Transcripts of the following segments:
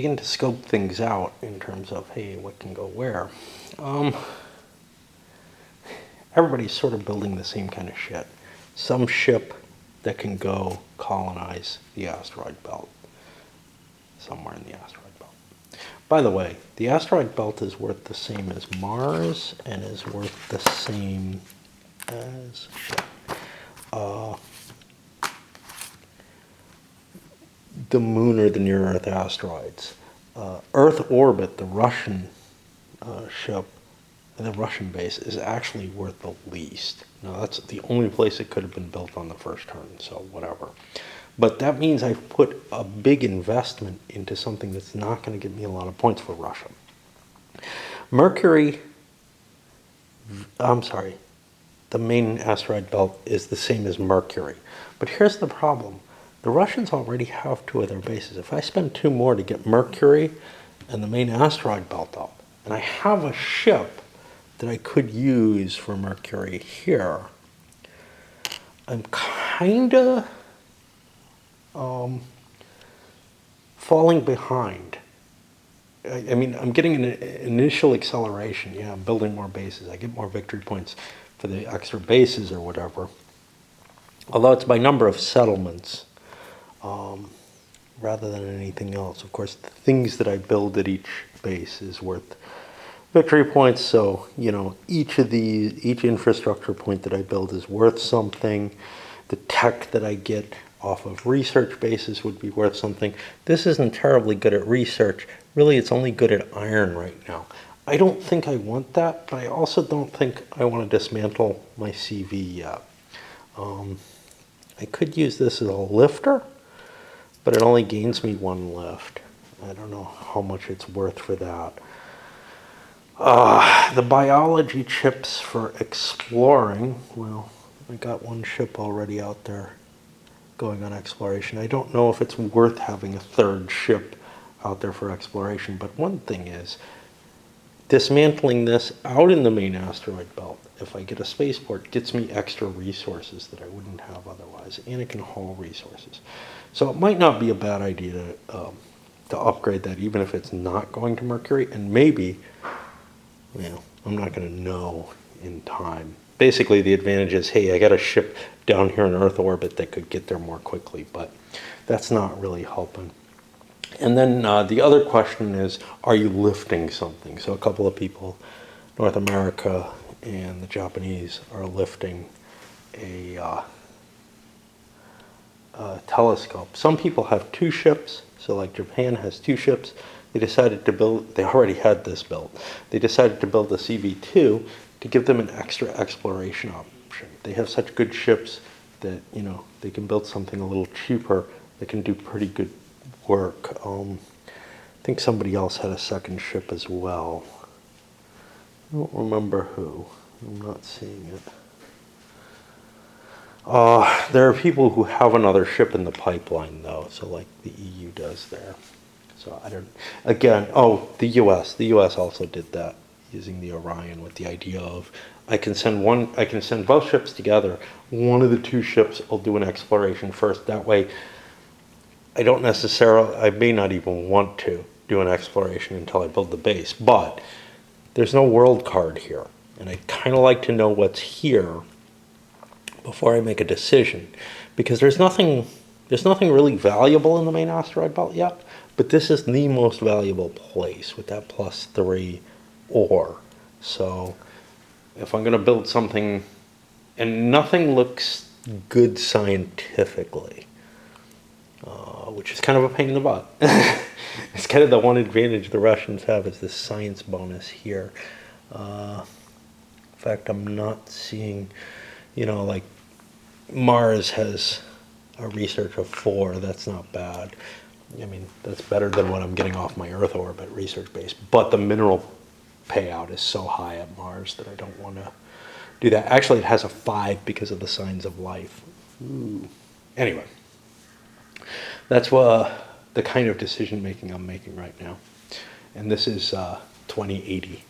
Begin to scope things out in terms of, hey, what can go where. Everybody's sort of building the same kind of shit. Some ship that can go colonize the asteroid belt, somewhere in the asteroid belt. By the way, the asteroid belt is worth the same as Mars and is worth the same as the moon or the near-Earth asteroids. Earth orbit, the Russian ship, the Russian base, is actually worth the least. Now, that's the only place it could have been built on the first turn, so whatever. But that means I've put a big investment into something that's not going to give me a lot of points for Russia. Mercury, I'm sorry, the main asteroid belt is the same as Mercury. But here's the problem. The Russians already have 2 of their bases. If I spend 2 more to get Mercury and the main asteroid belt up, and I have a ship that I could use for Mercury here, I'm kind of falling behind. I mean, I'm getting an initial acceleration. Yeah, I'm building more bases. I get more victory points for the extra bases or whatever. Although it's by number of settlements rather than anything else. Of course, the things that I build at each base is worth victory points. So, you know, each infrastructure point that I build is worth something. The tech that I get off of research bases would be worth something. This isn't terribly good at research. Really, it's only good at iron right now. I don't think I want that, but I also don't think I want to dismantle my CV yet. I could use this as a lifter, but it only gains me 1 lift. I don't know how much it's worth for that. The biology chips for exploring, well, I got 1 ship already out there going on exploration. I don't know if it's worth having a 3rd ship out there for exploration, but one thing is, dismantling this out in the main asteroid belt, if I get a spaceport, gets me extra resources that I wouldn't have otherwise, and it can haul resources. So it might not be a bad idea to upgrade that, even if it's not going to Mercury, and maybe, well, I'm not going to know in time. Basically, the advantage is, hey, I got a ship down here in Earth orbit that could get there more quickly, but that's not really helping. And then the other question is, are you lifting something? So a couple of people, North America and the Japanese, are lifting a telescope. Some people have 2 ships. So like Japan has 2 ships. They decided to build, they already had this built. They decided to build a CV2 to give them an extra exploration option. They have such good ships that, you know, they can build something a little cheaper that can do pretty good work. I think somebody else had a 2nd ship as well. I don't remember who. I'm not seeing it. There are people who have another ship in the pipeline, though, so like the EU does there. So I don't, again, oh, the US. The US also did that using the Orion with the idea of I can send both ships together. One of the 2 ships will do an exploration first. That way, I may not even want to do an exploration until I build the base, but there's no world card here. And I kind of like to know what's here before I make a decision, because there's nothing really valuable in the main asteroid belt yet, but this is the most valuable place with that +3 ore. So if I'm going to build something, and nothing looks good scientifically, which is kind of a pain in the butt. It's kind of the one advantage the Russians have, is this science bonus here. In fact, I'm not seeing, you know, like Mars has a research of 4. That's not bad. I mean, that's better than what I'm getting off my Earth orbit research base. But the mineral payout is so high at Mars that I don't want to do that. Actually, it has a 5 because of the signs of life. Ooh. Anyway, that's the kind of decision making I'm making right now. And this is 2080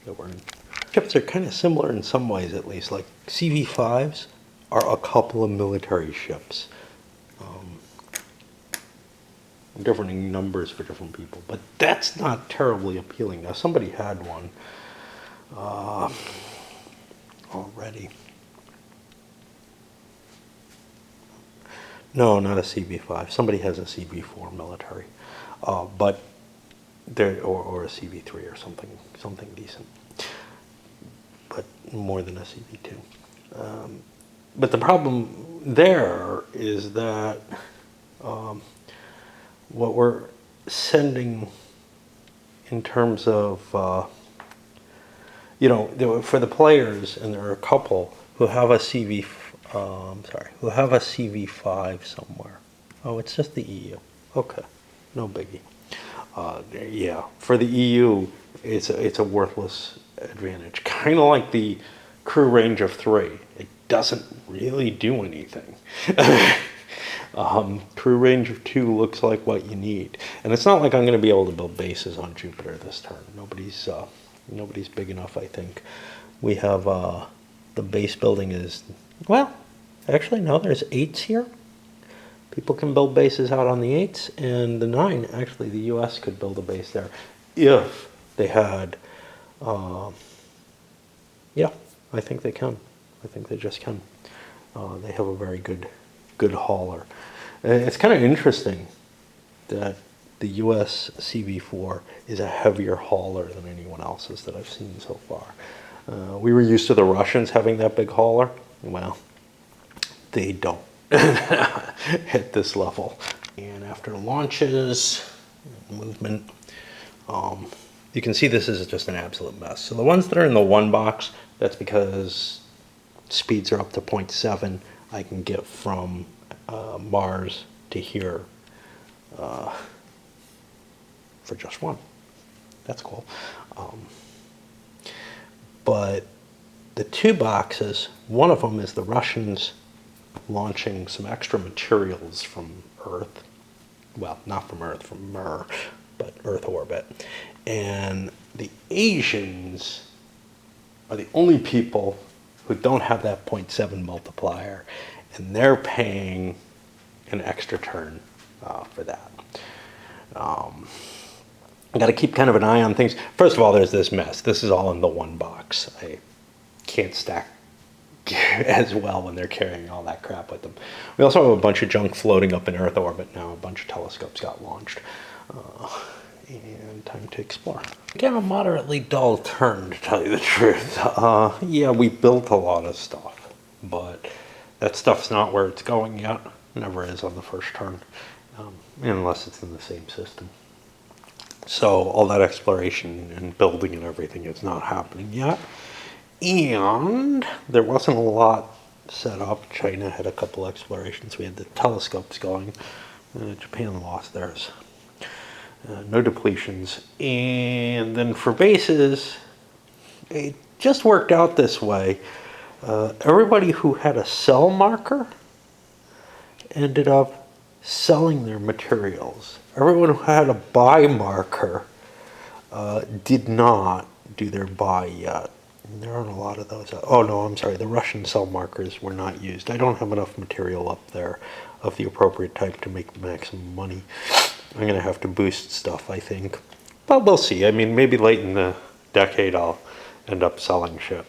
that we're in. Ships are kind of similar in some ways, at least. Like CV5s are a couple of military ships. different numbers for different people, but that's not terribly appealing. Now, somebody had one already. No, not a CB5. Somebody has a CB4 military, but there or a CB3 or something decent, but more than a CB2. But the problem there is that what we're sending in terms of, for the players, and there are a couple who have a who have a CV5 somewhere. Oh, it's just the EU. Okay, no biggie. Yeah, for the EU, it's a worthless advantage. Kind of like the crew range of 3. It doesn't really do anything. Crew range of 2 looks like what you need, and it's not like I'm going to be able to build bases on Jupiter this turn. Nobody's big enough. I think we have the base building is, well, actually no. There's 8s here. People can build bases out on the 8s and the 9. Actually, the U.S. could build a base there if they had. Yeah, I think they can. I think they just can. They have a very good hauler. It's kind of interesting that the US CV4 is a heavier hauler than anyone else's that I've seen so far. We were used to the Russians having that big hauler. Well, they don't at this level. And after launches, movement, you can see this is just an absolute mess. So the ones that are in the 1 box, that's because speeds are up to 0.7. I can get from Mars to here for just 1. That's cool. But the 2 boxes, one of them is the Russians launching some extra materials from Earth. Well, not from Earth, from Mir, but Earth orbit. And the Asians are the only people who don't have that 0.7 multiplier, and they're paying an extra turn for that. I got to keep kind of an eye on things. First of all, there's this mess. This is all in the 1 box. I can't stack as well when they're carrying all that crap with them. We also have a bunch of junk floating up in Earth orbit now. A bunch of telescopes got launched. And time to explore. Again, a moderately dull turn, to tell you the truth. Yeah, we built a lot of stuff, but that stuff's not where it's going yet. Never is on the first turn, unless it's in the same system. So all that exploration and building and everything is not happening yet. And there wasn't a lot set up. China had a couple explorations. We had the telescopes going. Japan lost theirs. No depletions. And then for bases, it just worked out this way. Everybody who had a sell marker ended up selling their materials. Everyone who had a buy marker did not do their buy yet. And there aren't a lot of those. Oh no, I'm sorry. The Russian sell markers were not used. I don't have enough material up there of the appropriate type to make maximum money. I'm going to have to boost stuff, I think. But we'll see. I mean, maybe late in the decade I'll end up selling shit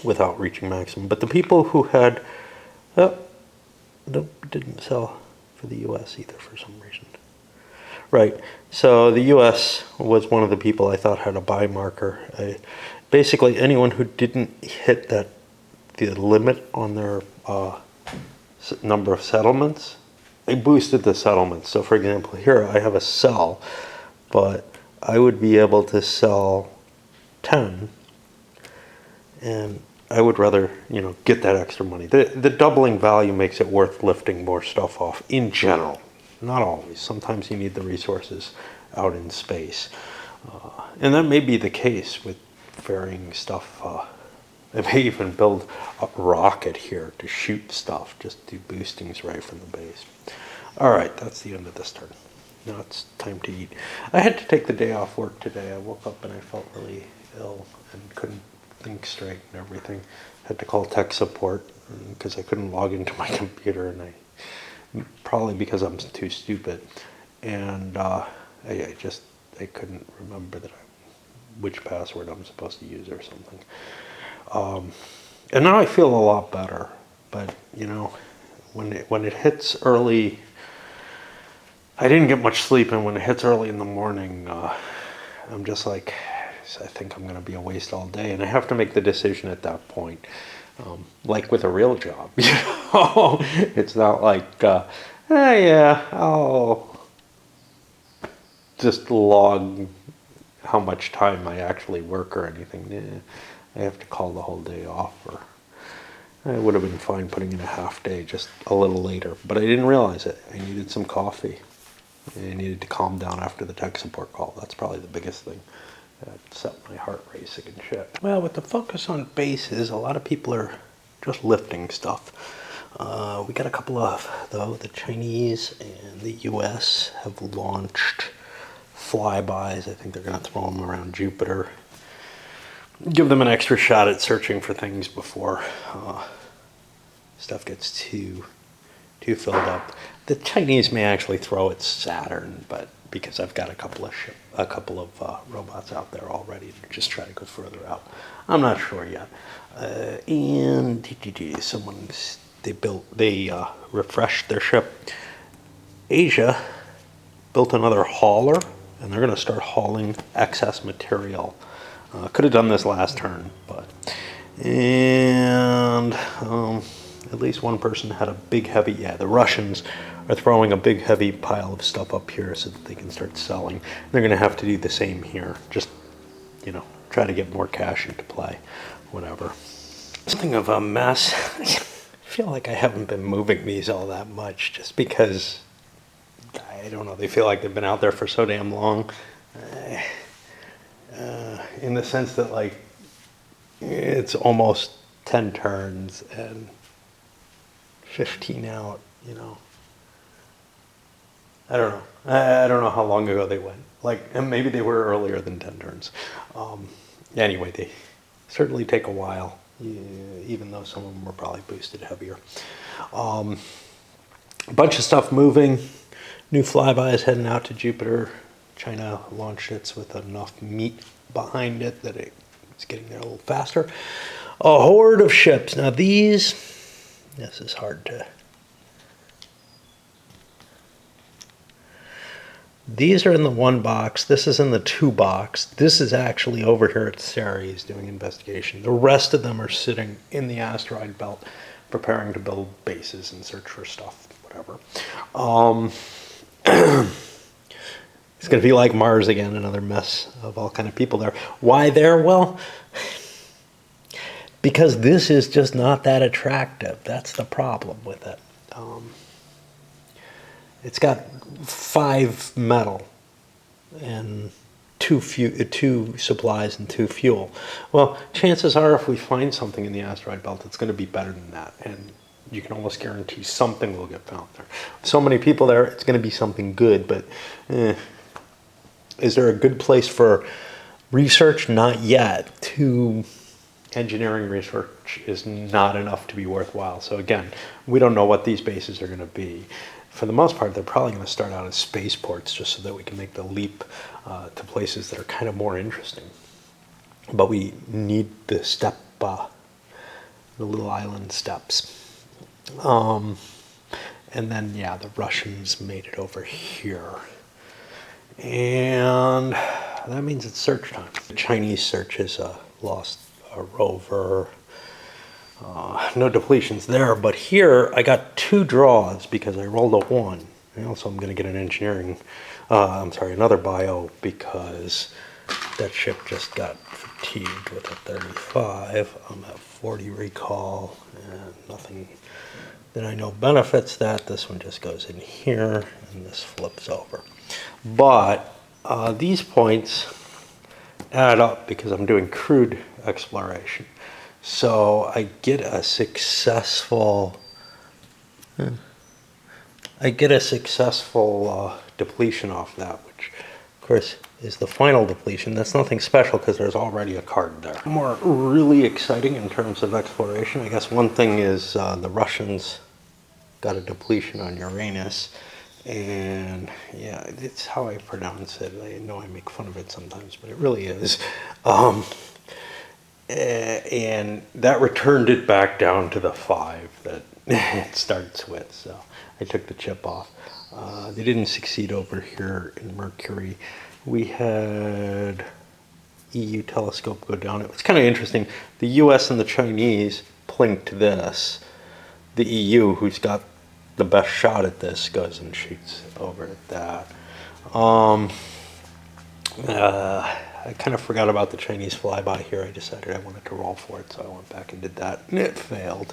without reaching maximum. But the people who had... didn't sell for the U.S. either for some reason. Right. So the U.S. was one of the people I thought had a buy marker. Basically, anyone who didn't hit the limit on their number of settlements, they boosted the settlements. So for example, here I have a sell, but I would be able to sell 10, and I would rather, get that extra money. The doubling value makes it worth lifting more stuff off in general. Not always. Sometimes you need the resources out in space. And that may be the case with varying stuff. I may even build a rocket here to shoot stuff, just do boostings right from the base. All right, that's the end of this turn. Now it's time to eat. I had to take the day off work today. I woke up and I felt really ill and couldn't think straight and everything. Had to call tech support because I couldn't log into my computer, and probably because I'm too stupid. and I couldn't remember which password I'm supposed to use or something. And now I feel a lot better, but you know, when it hits early, I didn't get much sleep, and when it hits early in the morning, I'm just like, I think I'm going to be a waste all day, and I have to make the decision at that point. Like with a real job, you know, it's not like, yeah, I'll just log how much time I actually work or anything. I have to call the whole day off, or I would have been fine putting in a half day, just a little later, but I didn't realize it. I needed some coffee. I needed to calm down after the tech support call. That's probably the biggest thing. That set my heart racing and shit. Well, with the focus on bases, a lot of people are just lifting stuff. We got a couple of, though, the Chinese and the US have launched flybys. I think they're going to throw them around Jupiter. Give them an extra shot at searching for things before stuff gets too filled up. The Chinese may actually throw at Saturn, but because I've got a couple of robots out there already to just try to go further out. I'm not sure yet. And they refreshed their ship. Asia built another hauler, and they're going to start hauling excess material. Could have done this last turn, but at least one person had a big heavy, the Russians are throwing a big heavy pile of stuff up here so that they can start selling. They're going to have to do the same here, just, you know, try to get more cash into play, whatever. Something of a mess. I feel like I haven't been moving these all that much just because, I don't know, they feel like they've been out there for so damn long. In the sense that, like, it's almost 10 turns and 15 out, you know. I don't know. I don't know how long ago they went. Like, and maybe they were earlier than 10 turns. Anyway, they certainly take a while, even though some of them were probably boosted heavier. A bunch of stuff moving. New flyby is heading out to Jupiter. China launched it with enough meat behind it that it's getting there a little faster. A horde of ships. Now this is hard to... These are in the 1 box. This is in the 2 box. This is actually over here at Ceres doing investigation. The rest of them are sitting in the asteroid belt preparing to build bases and search for stuff, whatever. It's going to be like Mars again, another mess of all kind of people there. Why there? Well, because this is just not that attractive. That's the problem with it. It's got 5 metal and 2 supplies and 2 fuel. Well, chances are if we find something in the asteroid belt, it's going to be better than that. And you can almost guarantee something will get found there. So many people there, it's going to be something good, but is there a good place for research? Not yet. Engineering research is not enough to be worthwhile. So again, we don't know what these bases are going to be. For the most part, they're probably going to start out as spaceports just so that we can make the leap to places that are kind of more interesting. But we need the little island steps. And then, the Russians made it over here. And that means it's search time. The Chinese search has lost a rover. No depletions there, but here I got 2 draws because I rolled a 1. And also I'm going to get an engineering, another bio because that ship just got fatigued with a 35. I'm at 40 recall and nothing that I know benefits that. This one just goes in here and this flips over. But these points add up because I'm doing crude exploration. So I get a successful depletion off that, which of course is the final depletion. That's nothing special because there's already a card there. More really exciting in terms of exploration, I guess one thing is the Russians got a depletion on Uranus, And yeah, it's how I pronounce it. I know I make fun of it sometimes, but it really is. Um, and that returned it back down to the 5 that it starts with. So I took the chip off. They didn't succeed over here in Mercury. We had EU telescope go down. It was kind of interesting. The US and the Chinese plinked this. The EU, who's got the best shot at this, goes and shoots over at that. I kind of forgot about the Chinese flyby here. I decided I wanted to roll for it, so I went back and did that, and it failed.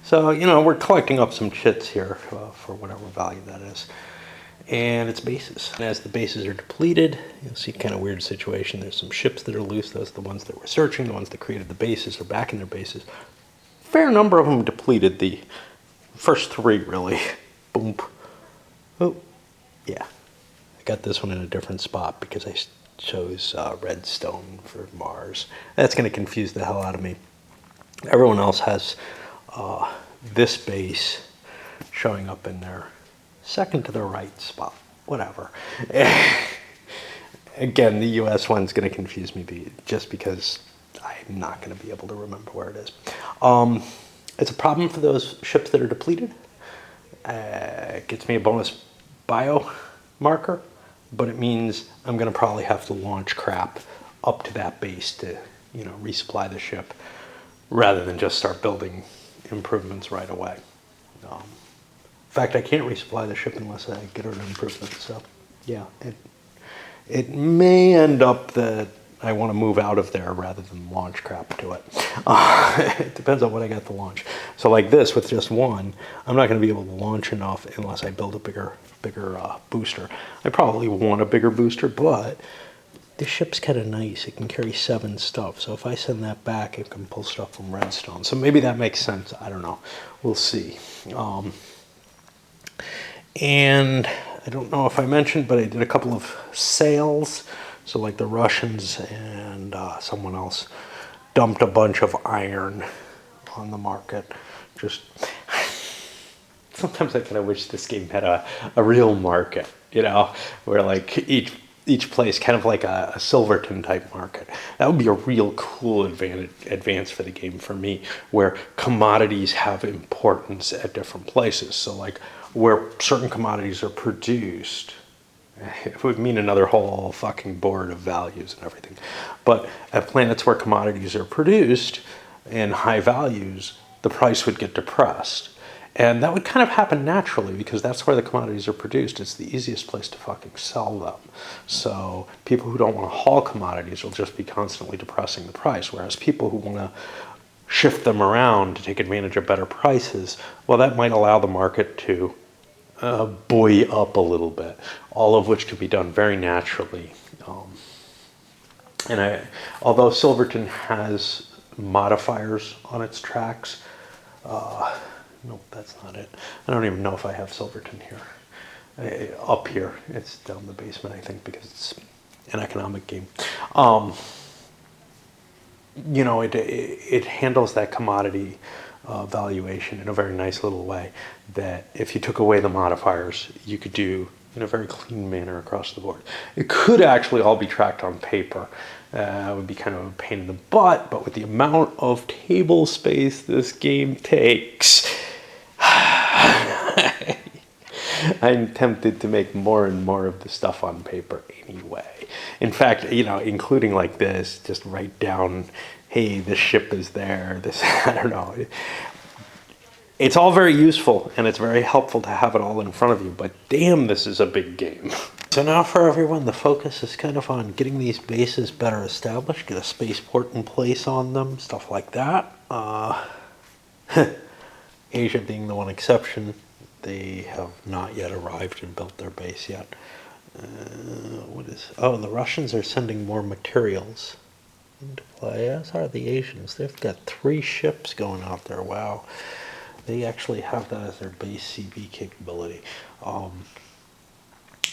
So, you know, we're collecting up some chits here for whatever value that is. And it's bases. And as the bases are depleted, you'll see kind of weird situation. There's some ships that are loose. Those are the ones that we're searching. The ones that created the bases are back in their bases. Fair number of them depleted. The first 3, really. Boom. Oh, yeah. I got this one in a different spot because I chose redstone for Mars. That's going to confuse the hell out of me. Everyone else has this base showing up in their second to the right spot. Whatever. Again, the US one's going to confuse me just because I'm not going to be able to remember where it is. It's a problem for those ships that are depleted. It gets me a bonus bio marker, but it means I'm going to probably have to launch crap up to that base to, you know, resupply the ship rather than just start building improvements right away. In fact, I can't resupply the ship unless I get an improvement. So, yeah, it may end up that I want to move out of there rather than launch crap to it. It depends on what I got to launch. So like this, with just one, I'm not going to be able to launch enough unless I build a bigger booster. I probably want a bigger booster, but this ship's kind of nice. It can carry 7 stuff. So if I send that back, it can pull stuff from redstone. So maybe that makes sense. I don't know. We'll see. And I don't know if I mentioned, but I did a couple of sales. So like the Russians and someone else dumped a bunch of iron on the market. Just sometimes I kind of wish this game had a real market, you know, where like each place kind of like a Silverton type market. That would be a real cool advance for the game for me, where commodities have importance at different places. So like where certain commodities are produced, it would mean another whole fucking board of values and everything. But at planets where commodities are produced and high values, the price would get depressed. And that would kind of happen naturally because that's where the commodities are produced. It's the easiest place to fucking sell them. So people who don't want to haul commodities will just be constantly depressing the price. Whereas people who want to shift them around to take advantage of better prices, well, that might allow the market to buoy up a little bit, all of which can be done very naturally. Although Silverton has modifiers on its tracks, nope, that's not it. I don't even know if I have Silverton here. Up here, it's down the basement, I think, because it's an economic game. You know, it handles that commodity valuation in a very nice little way that if you took away the modifiers, you could do in a very clean manner across the board. It could actually all be tracked on paper. It would be kind of a pain in the butt, but with the amount of table space this game takes, I'm tempted to make more and more of the stuff on paper anyway. In fact, you know, including like this, just write down, hey, this ship is there, this, I don't know. It's all very useful and it's very helpful to have it all in front of you, but damn, this is a big game. So now for everyone, the focus is kind of on getting these bases better established, get a spaceport in place on them, stuff like that. Asia being the one exception, they have not yet arrived and built their base yet. The Russians are sending more materials into play, as are the Asians. They've got 3 ships going out there. Wow. They actually have that as their base CB capability.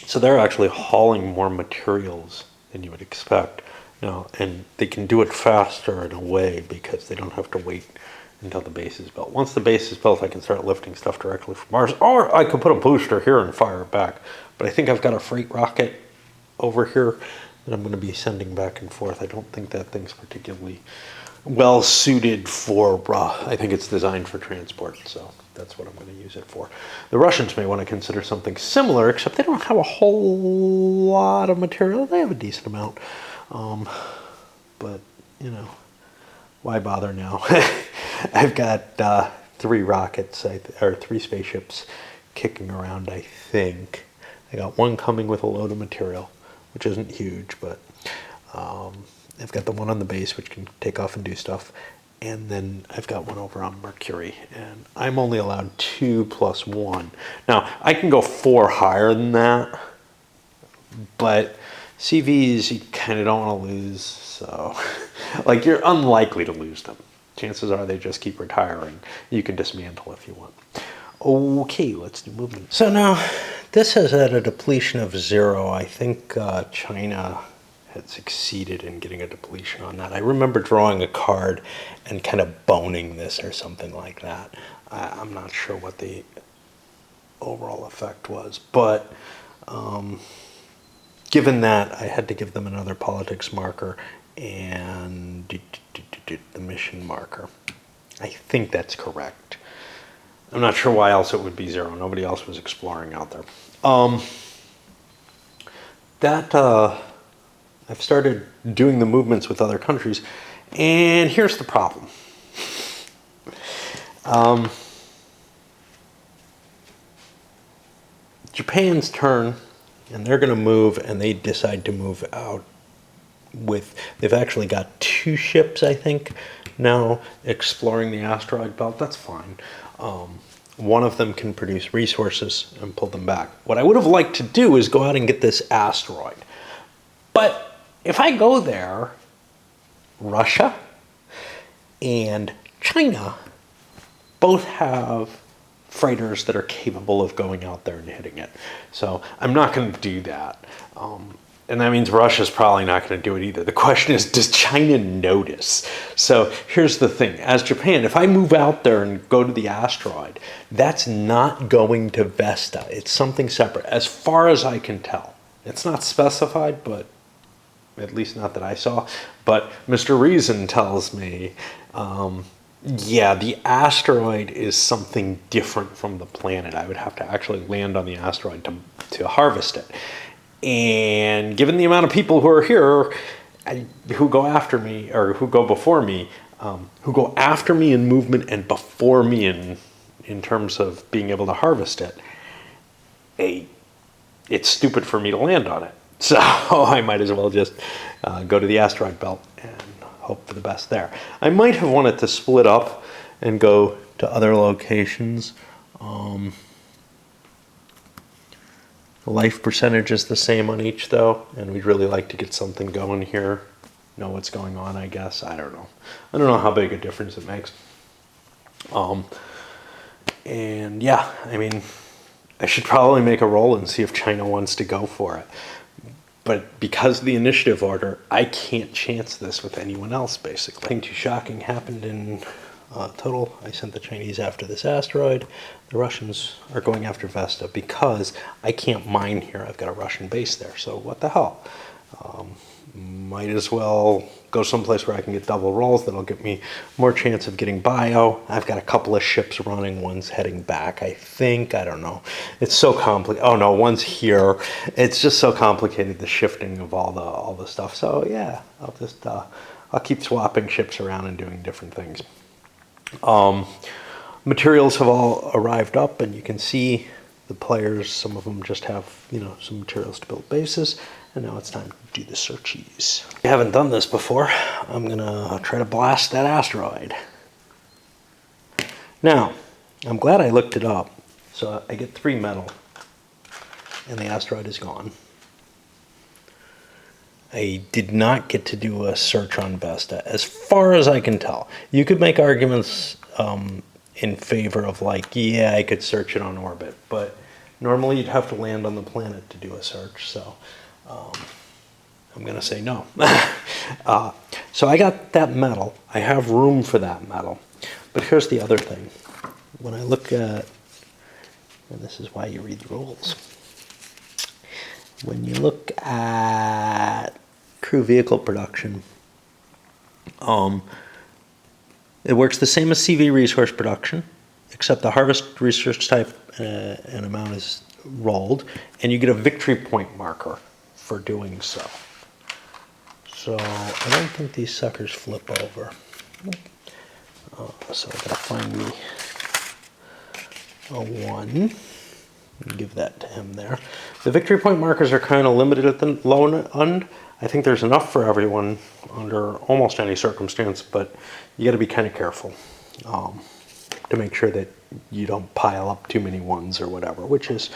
So they're actually hauling more materials than you would expect. And they can do it faster in a way because they don't have to wait until the base is built. Once the base is built, I can start lifting stuff directly from Mars, or I could put a booster here and fire it back. But I think I've got a freight rocket over here that I'm going to be sending back and forth. I don't think that thing's particularly well suited for, I think it's designed for transport, so that's what I'm going to use it for. The Russians may want to consider something similar, except they don't have a whole lot of material. They have a decent amount, but, you know, why bother now? I've got 3 rockets, or 3 spaceships kicking around, I think. I got one coming with a load of material, which isn't huge, but I've got the one on the base, which can take off and do stuff. And then I've got one over on Mercury, and I'm only allowed 2 plus 1. Now, I can go 4 higher than that, but CVs you kind of don't want to lose, so like you're unlikely to lose them. Chances are they just keep retiring. You can dismantle if you want. Okay, let's do movement. So now, this has had a depletion of 0. I think China had succeeded in getting a depletion on that. I remember drawing a card and kind of boning this or something like that. I'm not sure what the overall effect was, but given that, I had to give them another politics marker and the mission marker. I think that's correct. I'm not sure why else it would be 0. Nobody else was exploring out there. I've started doing the movements with other countries, and here's the problem. Japan's turn, and they're going to move, and they decide to move out with, they've actually got 2 ships, I think, now exploring the asteroid belt. That's fine. One of them can produce resources and pull them back. What I would have liked to do is go out and get this asteroid. But if I go there, Russia and China both have freighters that are capable of going out there and hitting it. So I'm not going to do that. And that means Russia's probably not going to do it either. The question is, does China notice? So here's the thing. As Japan, if I move out there and go to the asteroid, that's not going to Vesta. It's something separate, as far as I can tell. It's not specified, but at least not that I saw. But Mr. Reason tells me, yeah, the asteroid is something different from the planet. I would have to actually land on the asteroid to harvest it. And given the amount of people who are here, who go after me, or who go before me, who go after me in movement and before me in terms of being able to harvest it, it's stupid for me to land on it. So I might as well just go to the asteroid belt and hope for the best there. I might have wanted to split up and go to other locations. The life percentage is the same on each, though, and we'd really like to get something going here. Know what's going on, I guess. I don't know. I don't know how big a difference it makes. And yeah, I mean, I should probably make a roll and see if China wants to go for it. But because of the initiative order, I can't chance this with anyone else, basically. Nothing too shocking happened in total. I sent the Chinese after this asteroid. The Russians are going after Vesta because I can't mine here. I've got a Russian base there, so what the hell? Might as well go someplace where I can get double rolls. That'll give me more chance of getting bio. I've got a couple of ships running. One's heading back, I think. I don't know. It's so complicated. Oh no, one's here. It's just so complicated, the shifting of all the stuff. So yeah, I'll keep swapping ships around and doing different things. Materials have all arrived up, and you can see the players, some of them just have, some materials to build bases, and now it's time to do the searchies. I haven't done this before. I'm gonna try to blast that asteroid. Now, I'm glad I looked it up. So I get 3 metal, and the asteroid is gone. I did not get to do a search on Vesta, as far as I can tell. You could make arguments in favor of yeah, I could search it on orbit, but normally you'd have to land on the planet to do a search, so I'm gonna say no. So I got that metal. I have room for that metal. But here's the other thing. When I look at, and this is why you read the rules, when you look at crew vehicle production, it works the same as CV resource production, except the harvest research type and amount is rolled, and you get a victory point marker for doing so. So I don't think these suckers flip over. So I gotta find me a 1 and give that to him there. The victory point markers are kind of limited at the low end. I think there's enough for everyone under almost any circumstance, but you got to be kind of careful to make sure that you don't pile up too many 1s or whatever, which is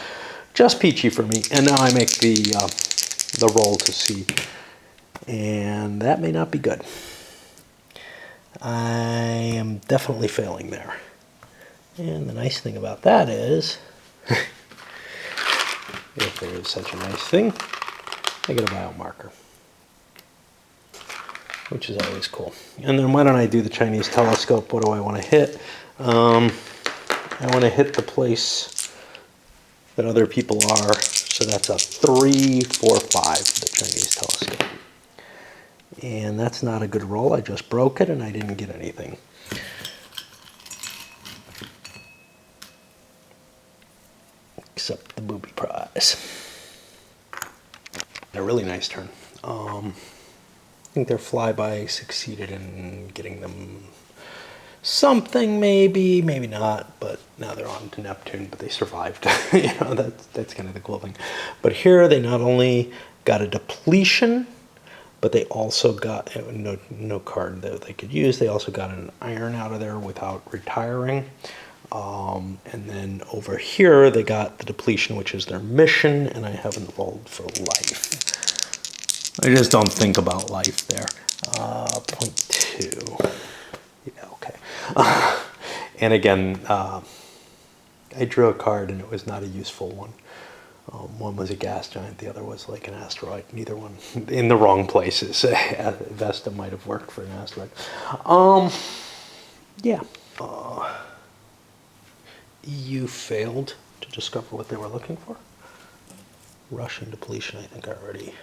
just peachy for me. And now I make the roll to see, and that may not be good. I am definitely failing there. And the nice thing about that is, if there is such a nice thing, I get a biomarker, which is always cool. And then why don't I do the Chinese telescope? What do I want to hit? I want to hit the place that other people are. So that's a 3, 4, 5 for the Chinese telescope. And that's not a good roll. I just broke it and I didn't get anything. Except the booby prize. A really nice turn. I think their flyby succeeded in getting them something, maybe not, but now they're on to Neptune, but they survived. That's kind of the cool thing. But here they not only got a depletion, but they also got no card that they could use. They also got an iron out of there without retiring. And then over here they got the depletion, which is their mission, and I haven't rolled for life. I just don't think about life there. 0.2. Yeah, okay. And again, I drew a card and it was not a useful one. One was a gas giant, the other was like an asteroid. Neither one in the wrong places. Vesta might have worked for an asteroid. Yeah. EU failed to discover what they were looking for. Russian depletion, I think I already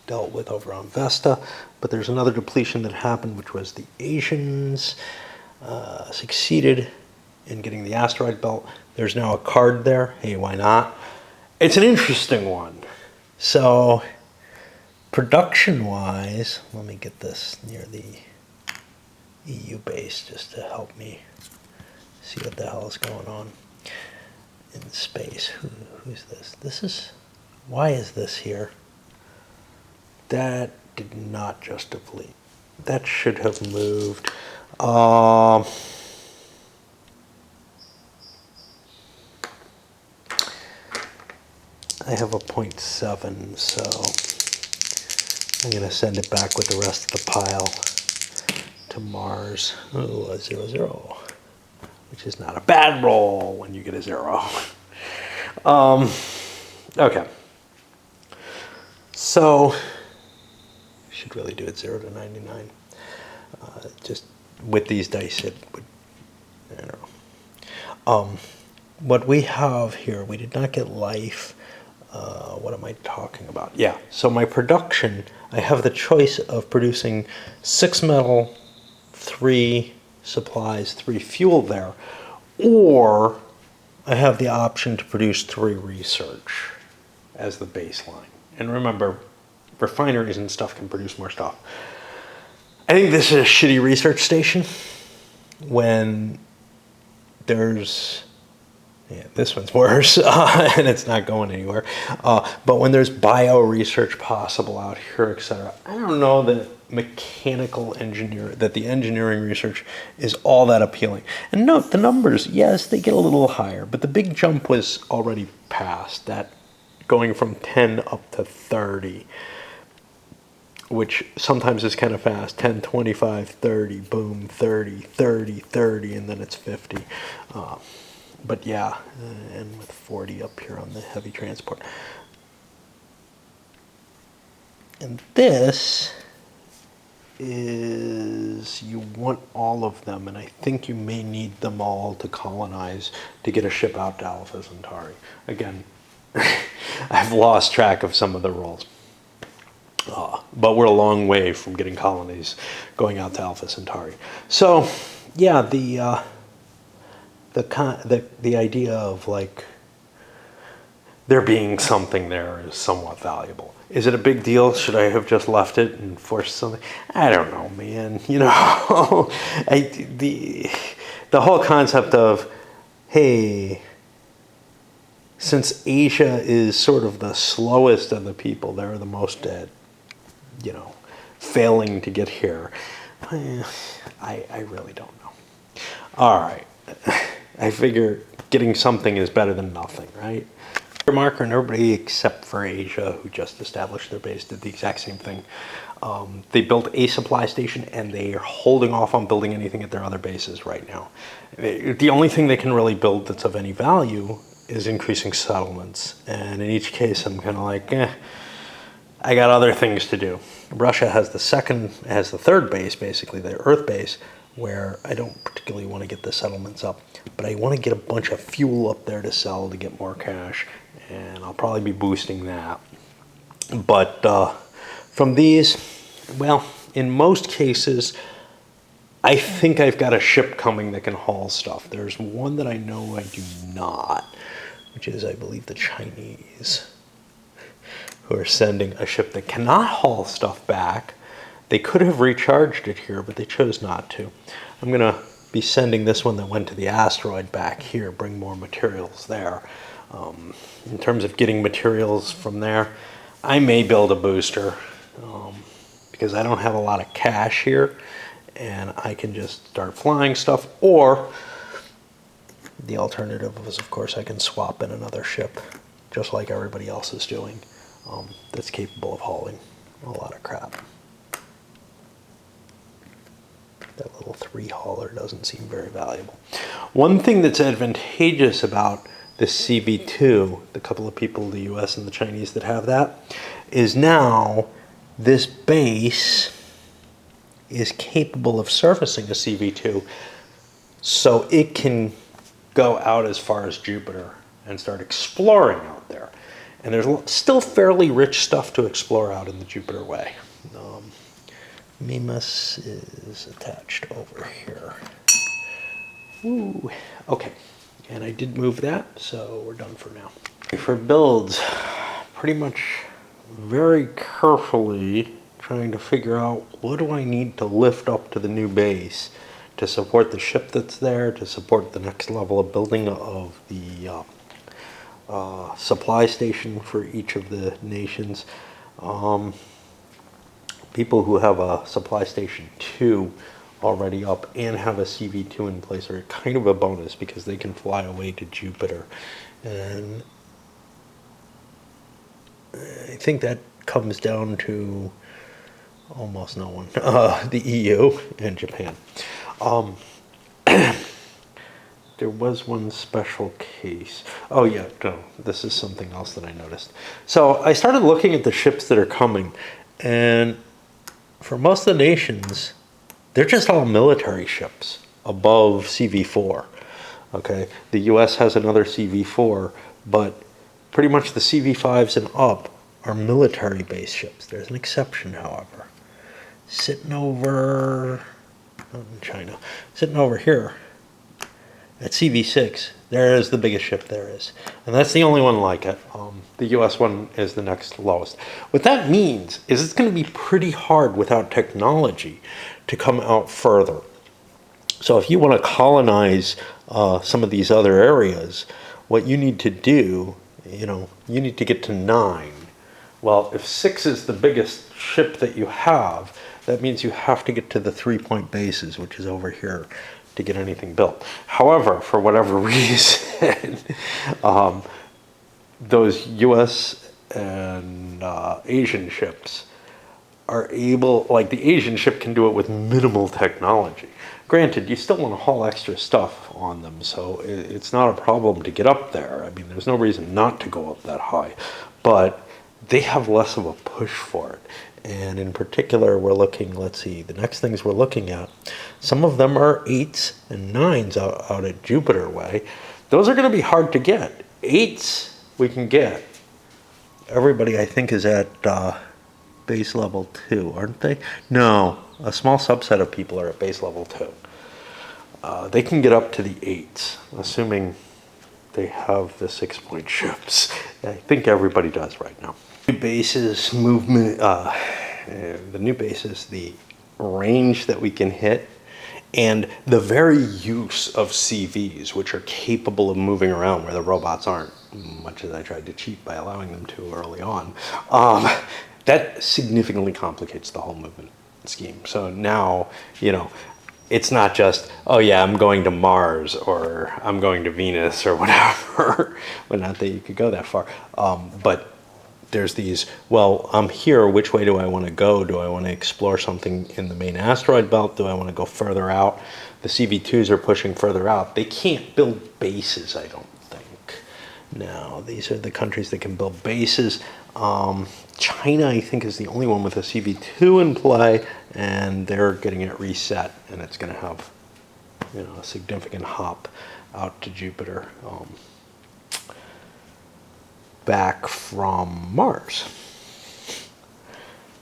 dealt with over on Vesta, but there's another depletion that happened, which was the Asians succeeded in getting the asteroid belt. There's now a card there. Hey, why not? It's an interesting one. So production-wise, let me get this near the EU base just to help me see what the hell is going on in space. Who's this? This is, why is this here? That did not just deplete. That should have moved. I have a 0.7, so I'm going to send it back with the rest of the pile to Mars. Oh, a 0, 0, which is not a bad roll when you get a 0. Okay. So, should really do it 0 to 99. Just with these dice, it would, I don't know. What we have here, we did not get life. What am I talking about? Yeah, so my production, I have the choice of producing 6 metal, 3 supplies, 3 fuel there, or I have the option to produce 3 research as the baseline. And remember, refineries and stuff can produce more stuff. I think this is a shitty research station when there's, yeah, this one's worse, and it's not going anywhere. But when there's bio research possible out here, etc., I don't know that mechanical engineering, that the engineering research is all that appealing. And note the numbers, yes, they get a little higher, but the big jump was already past that, going from 10 up to 30, which sometimes is kind of fast. 10, 25, 30, boom, 30, 30, 30, and then it's 50. But yeah, and with 40 up here on the heavy transport. And this is you want all of them, and I think you may need them all to colonize to get a ship out to Alpha Centauri. Again, I've lost track of some of the rules. But we're a long way from getting colonies going out to Alpha Centauri. So, yeah, the idea of like there being something there is somewhat valuable. Is it a big deal? Should I have just left it and forced something? I don't know, man. You know, the whole concept of, hey, since Asia is sort of the slowest of the people, they're the most dead, you know, failing to get here. I really don't know. All right. I figure getting something is better than nothing, right? Marker and everybody except for Asia, who just established their base, did the exact same thing. They built a supply station, and they are holding off on building anything at their other bases right now. The only thing they can really build that's of any value is increasing settlements. And in each case, I'm kind of like, I got other things to do. Russia has the third base, basically, their Earth base, where I don't particularly want to get the settlements up, but I want to get a bunch of fuel up there to sell to get more cash, and I'll probably be boosting that. But from these, well, in most cases, I think I've got a ship coming that can haul stuff. There's one that I know I do not, which is, I believe, the Chinese, who are sending a ship that cannot haul stuff back. They could have recharged it here, but they chose not to. I'm going to be sending this one that went to the asteroid back here, bring more materials there. In terms of getting materials from there, I may build a booster because I don't have a lot of cash here, and I can just start flying stuff. Or the alternative is, of course, I can swap in another ship, just like everybody else is doing, that's capable of hauling a lot of crap. That little 3 hauler doesn't seem very valuable. One thing that's advantageous about this CV2, the couple of people, the US and the Chinese that have that, is now this base is capable of servicing a CV2, so it can go out as far as Jupiter and start exploring out there. And there's still fairly rich stuff to explore out in the Jupiter way. Mimas is attached over here. Ooh, okay. And I did move that, so we're done for now. For builds, pretty much very carefully trying to figure out what do I need to lift up to the new base to support the ship that's there, to support the next level of building of the supply station for each of the nations. People who have a supply station 2 already up and have a CV2 in place are kind of a bonus because they can fly away to Jupiter. And I think that comes down to almost no one, the EU and Japan. There was one special case. Oh yeah, no, this is something else that I noticed. So I started looking at the ships that are coming, and for most of the nations, they're just all military ships above CV4. Okay, the US has another CV4, but pretty much the CV5s and up are military base ships. There's an exception, however. Sitting over, not in China, sitting over here at CV6, there is the biggest ship there is. And that's the only one like it. The US one is the next lowest. What that means is it's going to be pretty hard without technology to come out further. So if you want to colonize some of these other areas, what you need to do, you need to get to 9. Well, if 6 is the biggest ship that you have, that means you have to get to the 3-point bases, which is over here, to get anything built. However, for whatever reason, those US and Asian ships are able, like the Asian ship can do it with minimal technology. Granted, you still want to haul extra stuff on them, so it's not a problem to get up there. I mean, there's no reason not to go up that high. But they have less of a push for it. And in particular, we're looking, let's see, the next things we're looking at, some of them are 8s and 9s out at Jupiter way. Those are going to be hard to get. 8s we can get. Everybody, I think, is at base level 2, aren't they? No, a small subset of people are at base level 2. They can get up to the 8s, assuming they have the 6-point ships. I think everybody does right now. New bases movement, the new bases, the range that we can hit, and the very use of CVs, which are capable of moving around where the robots aren't, much as I tried to cheat by allowing them to early on. That significantly complicates the whole movement scheme. So now, you know, it's not just, oh yeah, I'm going to Mars or I'm going to Venus or whatever. Well, not that you could go that far. But there's these, well, I'm here, which way do I want to go? Do I want to explore something in the main asteroid belt? Do I want to go further out? The CV2s are pushing further out. They can't build bases, I don't think. Now, these are the countries that can build bases. China, I think, is the only one with a CV2 in play, and they're getting it reset, and it's going to have, you know, a significant hop out to Jupiter, back from Mars.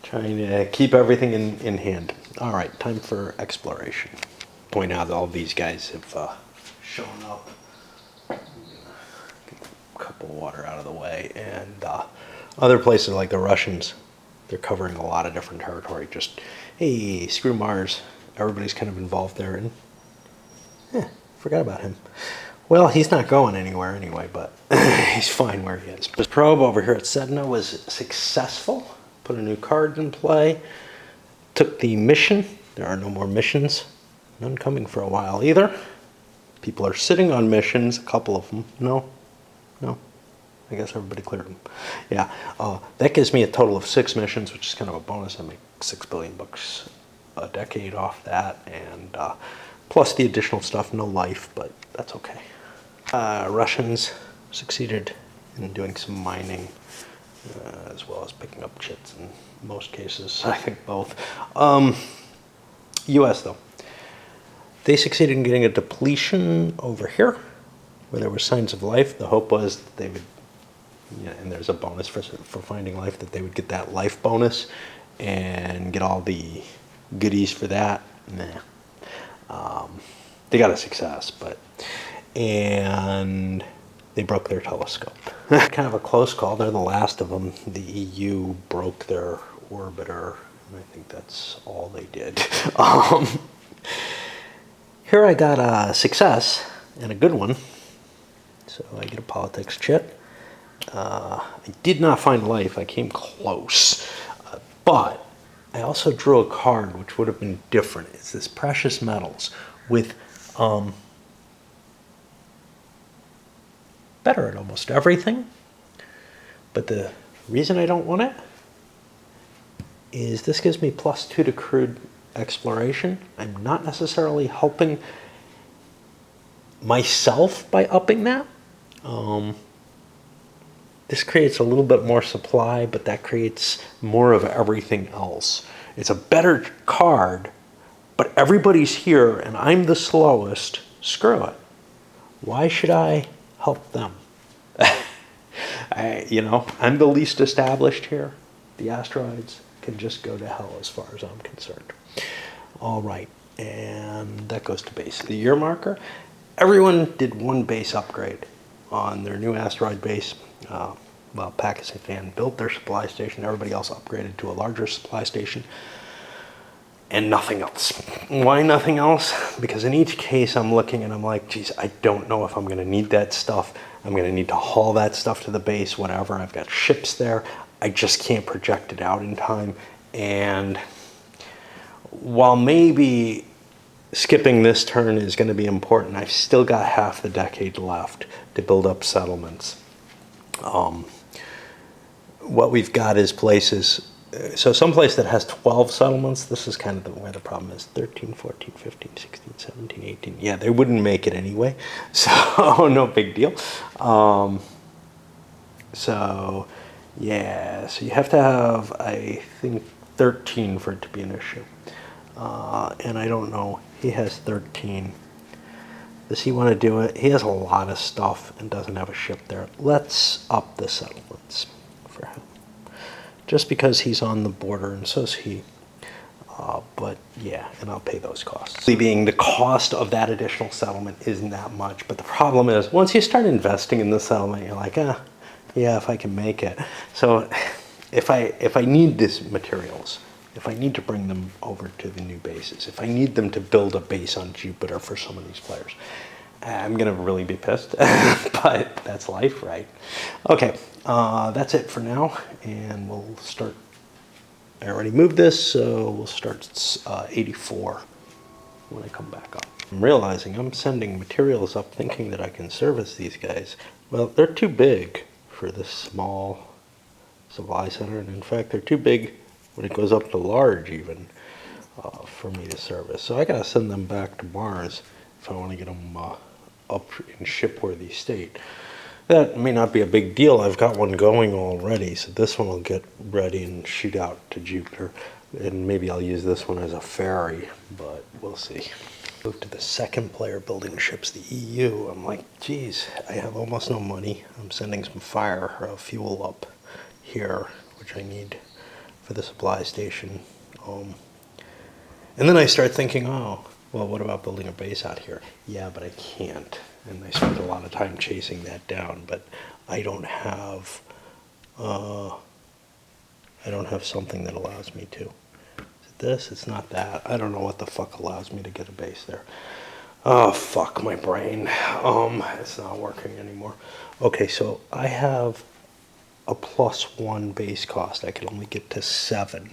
Trying to keep everything in hand. All right, time for exploration. Point out that all these guys have shown up. Get a cup of water out of the way, and other places like the Russians, they're covering a lot of different territory. Just, hey, screw Mars. Everybody's kind of involved there, and forgot about him. Well, he's not going anywhere anyway, but he's fine where he is. This probe over here at Sedna was successful. Put a new card in play. Took the mission. There are no more missions. None coming for a while either. People are sitting on missions, a couple of them. No. I guess everybody cleared them. Yeah, that gives me a total of 6 missions, which is kind of a bonus. I make $6 billion a decade off that, and plus the additional stuff. No life, but that's okay. Russians succeeded in doing some mining, as well as picking up chits in most cases. I think both. U.S. though, they succeeded in getting a depletion over here, where there were signs of life. The hope was that they would, and there's a bonus for finding life, that they would get that life bonus and get all the goodies for that. Nah. They got a success, and they broke their telescope. Kind of a close call. They're the last of them. The EU broke their orbiter, and I think that's all they did. Here I got a success, and a good one. So I get a politics chit. I did not find life. I came close. But I also drew a card which would have been different. It's this precious metals with better at almost everything. But the reason I don't want it is this gives me +2 to crude exploration. I'm not necessarily helping myself by upping that. This creates a little bit more supply, but that creates more of everything else. It's a better card, but everybody's here and I'm the slowest. Screw it. Why should I help them? I'm the least established here. The asteroids can just go to hell as far as I'm concerned. All right, and that goes to base. The year marker, everyone did one base upgrade on their new asteroid base. Well, Pakistan built their supply station. Everybody else upgraded to a larger supply station. And nothing else. Why nothing else? Because in each case I'm looking and I'm like, geez, I don't know if I'm going to need that stuff. I'm going to need to haul that stuff to the base, whatever. I've got ships there. I just can't project it out in time. And while maybe skipping this turn is going to be important, I've still got half the decade left to build up settlements. What we've got is places, so some place that has 12 settlements, this is kind of where the problem is. 13, 14, 15, 16, 17, 18. Yeah, they wouldn't make it anyway, so no big deal. So Yeah, so you have to have, I think, 13 for it to be an issue. And I don't know. He has 13. Does he want to do it? He has a lot of stuff and doesn't have a ship there. Let's up the settlements for him. Just because he's on the border and so's he. But yeah, and I'll pay those costs. Being the cost of that additional settlement isn't that much, but the problem is once you start investing in the settlement, you're like, yeah, if I can make it. So if I need these materials, if I need to bring them over to the new bases, if I need them to build a base on Jupiter for some of these players, I'm gonna really be pissed, but that's life, right? Okay, that's it for now, and we'll start. I already moved this, so we'll start 84 when I come back up. I'm realizing I'm sending materials up thinking that I can service these guys. Well, they're too big for this small supply center, and in fact, they're too big when it goes up to large even for me to service. So I gotta send them back to Mars if I want to get them up in shipworthy state. That may not be a big deal. I've got one going already, so this one will get ready and shoot out to Jupiter. And maybe I'll use this one as a ferry, but we'll see. Move to the second player building ships, the EU. I'm like, geez, I have almost no money. I'm sending some fuel up here, which I need for the supply station. And then I start thinking, oh, well, what about building a base out here? Yeah, but I can't. And I spent a lot of time chasing that down, but I don't have something that allows me to. Is it this? It's not that. I don't know what the fuck allows me to get a base there. Oh, fuck my brain. It's not working anymore. Okay, so I have a +1 base cost. I can only get to 7.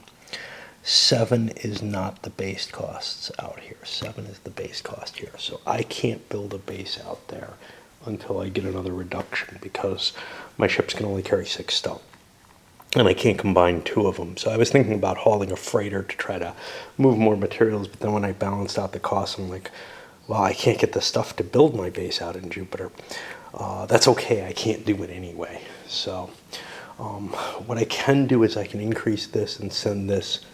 7 is not the base costs out here. 7 is the base cost here. So I can't build a base out there until I get another reduction because my ships can only carry 6 stone. And I can't combine 2 of them. So I was thinking about hauling a freighter to try to move more materials, but then when I balanced out the costs, I'm like, well, I can't get the stuff to build my base out in Jupiter. That's okay, I can't do it anyway. So what I can do is I can increase this and send this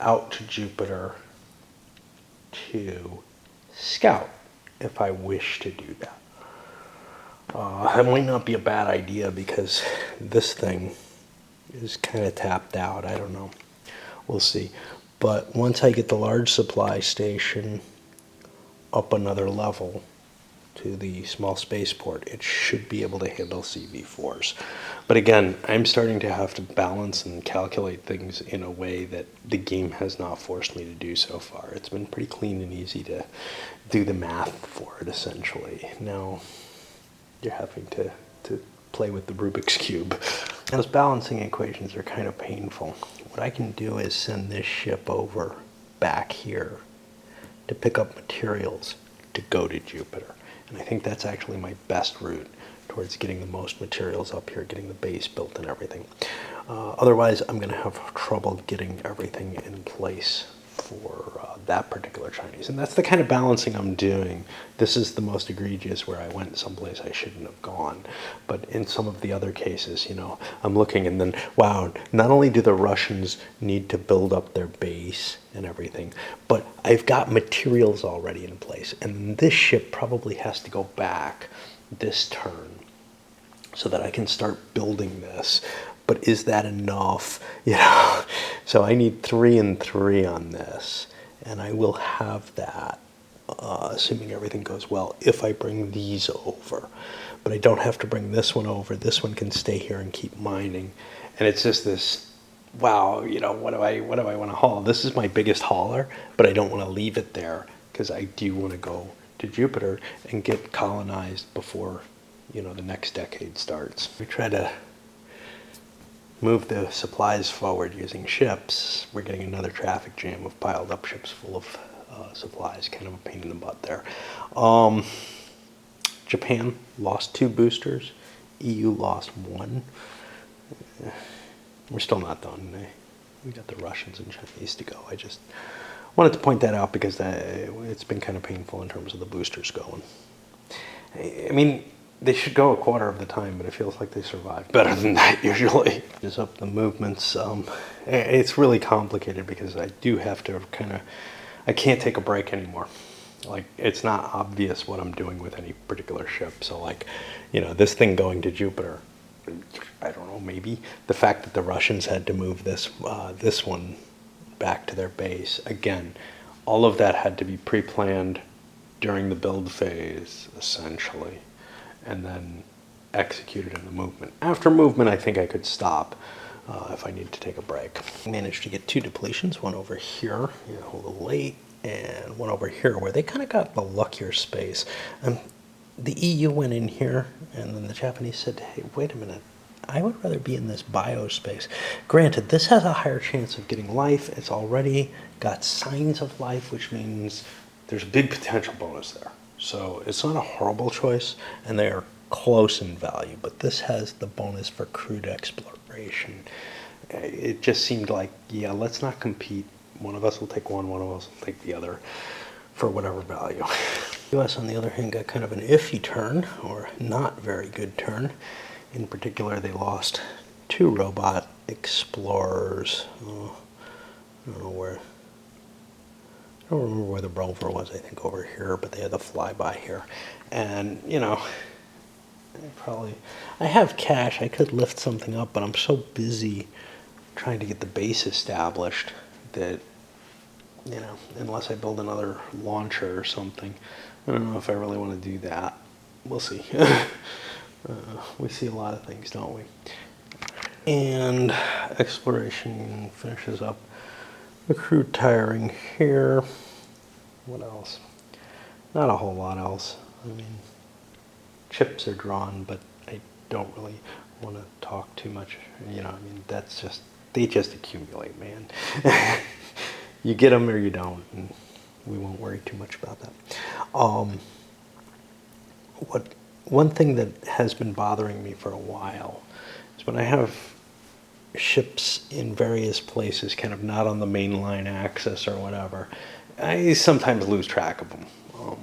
out to Jupiter to scout if I wish to do that. That might not be a bad idea because this thing is kind of tapped out. I don't know. We'll see. But once I get the large supply station up another level to the small spaceport, it should be able to handle CV4s. But again, I'm starting to have to balance and calculate things in a way that the game has not forced me to do so far. It's been pretty clean and easy to do the math for it, essentially. Now, you're having to play with the Rubik's Cube. Those balancing equations are kind of painful. What I can do is send this ship over back here to pick up materials to go to Jupiter. And I think that's actually my best route towards getting the most materials up here, getting the base built and everything. Otherwise, I'm going to have trouble getting everything in place for that particular Chinese. And that's the kind of balancing I'm doing. This is the most egregious where I went someplace I shouldn't have gone. But in some of the other cases, you know, I'm looking and then, wow, not only do the Russians need to build up their base and everything, but I've got materials already in place. And this ship probably has to go back this turn so that I can start building this. But is that enough? You know, so I need 3 and 3 on this, and I will have that, assuming everything goes well, if I bring these over. But I don't have to bring this one over. This one can stay here and keep mining. And it's just this, wow, you know, what do I want to haul? This is my biggest hauler, but I don't want to leave it there because I do want to go to Jupiter and get colonized before, you know, the next decade starts. We try to move the supplies forward using ships. We're getting another traffic jam of piled up ships full of supplies. Kind of a pain in the butt there. Japan lost 2 boosters. EU lost 1. We're still not done. We got the Russians and Chinese to go. I just wanted to point that out because it's been kind of painful in terms of the boosters going. I mean, They should go a quarter of the time, but it feels like they survive better than that usually. Just up the movements. It's really complicated because I do have to I can't take a break anymore. Like, it's not obvious what I'm doing with any particular ship. So like, this thing going to Jupiter, I don't know, maybe the fact that the Russians had to move this one back to their base, again, all of that had to be pre-planned during the build phase, essentially, and then executed in the movement. After movement, I think I could stop if I need to take a break. I managed to get 2 depletions, one over here, a little late, and one over here, where they kind of got the luckier space. The EU went in here, and then the Japanese said, hey, wait a minute, I would rather be in this biospace. Granted, this has a higher chance of getting life. It's already got signs of life, which means there's a big potential bonus there. So it's not a horrible choice, and they are close in value, but this has the bonus for crude exploration. It just seemed like, yeah, let's not compete. One of us will take one of us will take the other for whatever value. US, on the other hand, got kind of an iffy turn, or not very good turn. In particular, they lost 2 robot explorers. I don't know where. I don't remember where the rover was. I think over here, but they had the flyby here. And I have cash. I could lift something up, but I'm so busy trying to get the base established that unless I build another launcher or something, I don't know if I really want to do that. We'll see. We see a lot of things, don't we? And exploration finishes up the crew tiring here. What else? Not a whole lot else. I mean, chips are drawn, but I don't really want to talk too much. They just accumulate, man. You get them or you don't, and we won't worry too much about that. One thing that has been bothering me for a while is when I have ships in various places, kind of not on the main line axis or whatever, I sometimes lose track of them.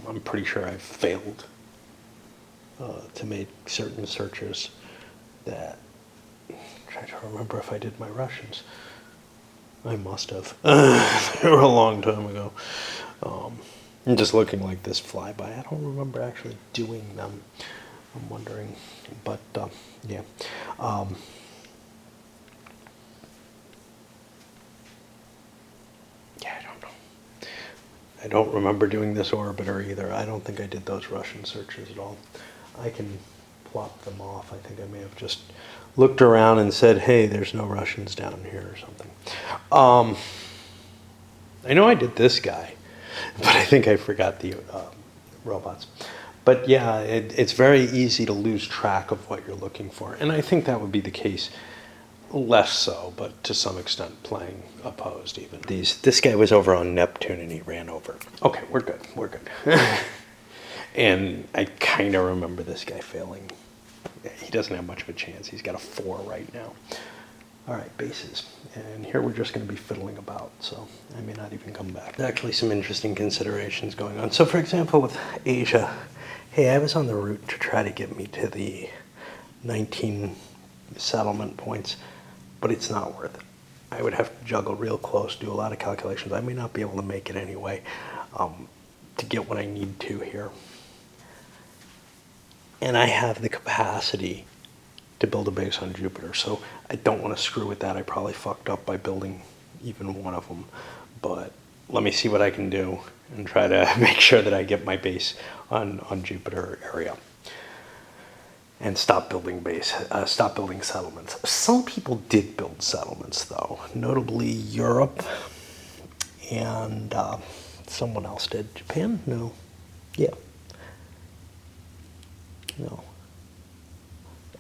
I'm pretty sure I've failed to make certain searches that, I'm trying to remember if I did my Russians. I must have. They were a long time ago. I'm just looking like this flyby. I don't remember actually doing them. I'm wondering, but yeah. Yeah, I don't know. I don't remember doing this orbiter either. I don't think I did those Russian searches at all. I can plop them off. I think I may have just looked around and said, hey, there's no Russians down here or something. I know I did this guy, but I think I forgot the robots. But yeah, it's very easy to lose track of what you're looking for. And I think that would be the case, less so, but to some extent playing opposed even. This guy was over on Neptune and he ran over. Okay, we're good. And I kind of remember this guy failing. He doesn't have much of a chance. He's got a 4 right now. All right, bases. And here we're just going to be fiddling about, so I may not even come back. There's actually some interesting considerations going on. So for example, with Asia, hey, I was on the route to try to get me to the 19 settlement points, but it's not worth it. I would have to juggle real close, do a lot of calculations. I may not be able to make it anyway to get what I need to here. And I have the capacity to build a base on Jupiter, so I don't want to screw with that. I probably fucked up by building even one of them, but let me see what I can do and try to make sure that I get my base on Jupiter area and stop building settlements. Some people did build settlements though, notably Europe, and someone else did. Japan? No. Yeah. No.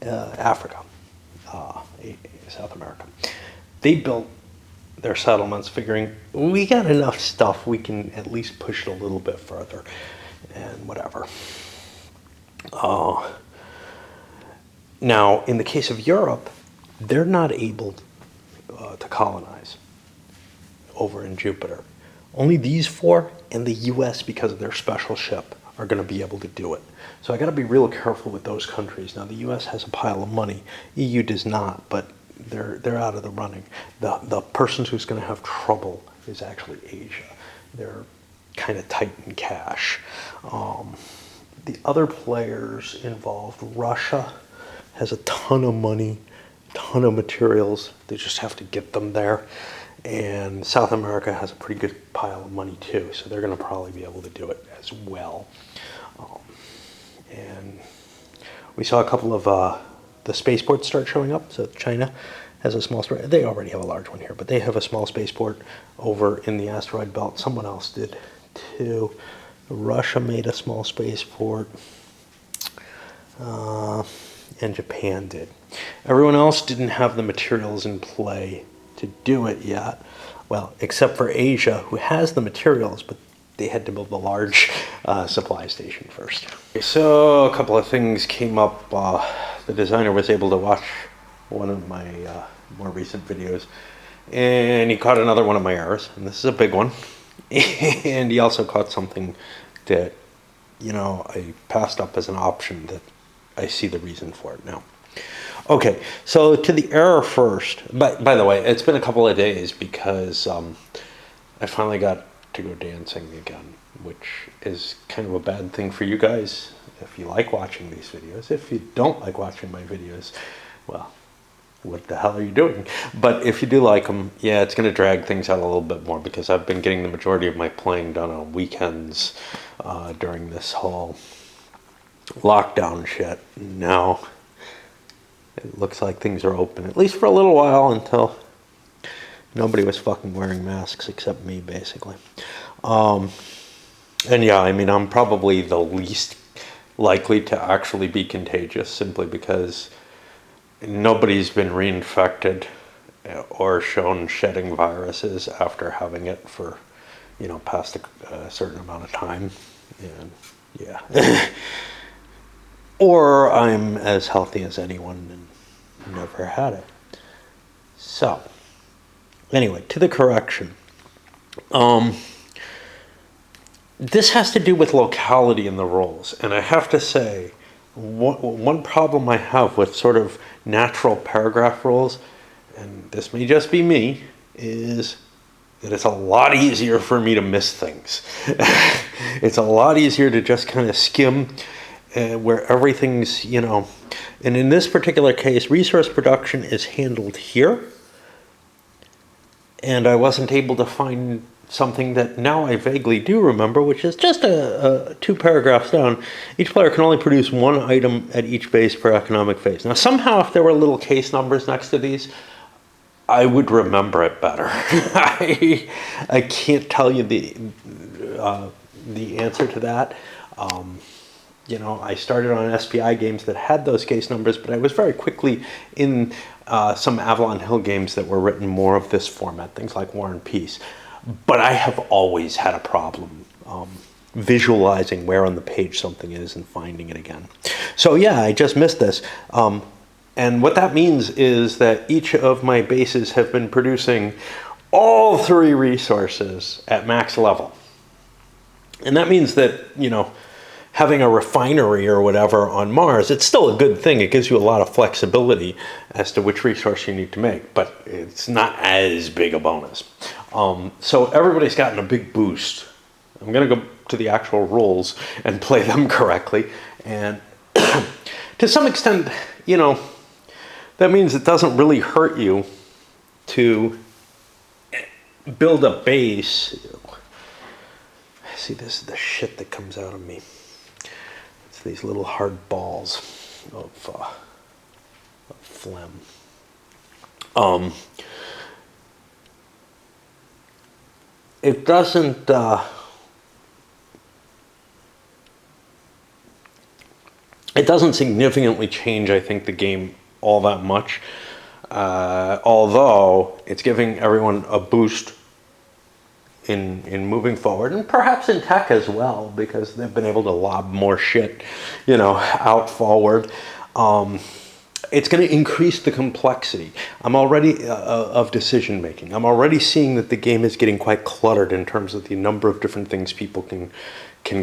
Africa, South America. They built their settlements figuring we got enough stuff, we can at least push it a little bit further and whatever. Now, in the case of Europe, they're not able to colonize over in Jupiter. Only these 4 and the US, because of their special ship, are going to be able to do it. So I got to be real careful with those countries. Now the U.S. has a pile of money, EU does not, but they're out of the running. The person who's going to have trouble is actually Asia. They're kind of tight in cash. The other players involved, Russia has a ton of money, ton of materials. They just have to get them there. And South America has a pretty good pile of money too, so they're going to probably be able to do it as well. And we saw a couple of the spaceports start showing up. So China has a small, they already have a large one here, but they have a small spaceport over in the asteroid belt. Someone else did too. Russia made a small spaceport, and Japan did. Everyone else didn't have the materials in play to do it yet. Well, except for Asia, who has the materials, but they had to build a large supply station first. So a couple of things came up. The designer was able to watch one of my more recent videos, and he caught another one of my errors, and this is a big one. And he also caught something that, you know, I passed up as an option that I see the reason for it now. Okay, so to the error first. By the way, it's been a couple of days because I finally got to go dancing again, which is kind of a bad thing for you guys if you like watching these videos. If you don't like watching my videos, well, what the hell are you doing? But if you do like them, yeah, it's going to drag things out a little bit more because I've been getting the majority of my playing done on weekends during this whole lockdown shit. Now it looks like things are open, at least for a little while, until nobody was fucking wearing masks except me, basically. And yeah, I mean, I'm probably the least likely to actually be contagious simply because nobody's been reinfected or shown shedding viruses after having it for, you know, past a certain amount of time. And yeah. Or I'm as healthy as anyone and never had it. So, anyway, to the correction. This has to do with locality in the rules. And I have to say, one problem I have with sort of natural paragraph rules, and this may just be me, is that it's a lot easier for me to miss things. It's a lot easier to just kind of skim where everything's, you know, and in this particular case, resource production is handled here. And I wasn't able to find something that now I vaguely do remember, which is just two paragraphs down. Each player can only produce one item at each base per economic phase. Now, somehow, if there were little case numbers next to these, I would remember it better. I can't tell you the answer to that. You know, I started on SPI games that had those case numbers, but I was very quickly in some Avalon Hill games that were written more of this format, things like War and Peace. But I have always had a problem visualizing where on the page something is and finding it again. So yeah, I just missed this. And what that means is that each of my bases have been producing all three resources at max level. And that means that, you know, having a refinery or whatever on Mars, it's still a good thing. It gives you a lot of flexibility as to which resource you need to make, but it's not as big a bonus. So everybody's gotten a big boost. I'm going to go to the actual rules and play them correctly. And to some extent, you know, that means it doesn't really hurt you to build a base. See, this is the shit that comes out of me. It's these little hard balls of phlegm. It doesn't significantly change, I think, the game all that much. Although it's giving everyone a boost in moving forward, and perhaps in tech as well, because they've been able to lob more shit, you know, out forward. it's going to increase the complexity. I'm already of decision making. I'm already seeing that the game is getting quite cluttered in terms of the number of different things people can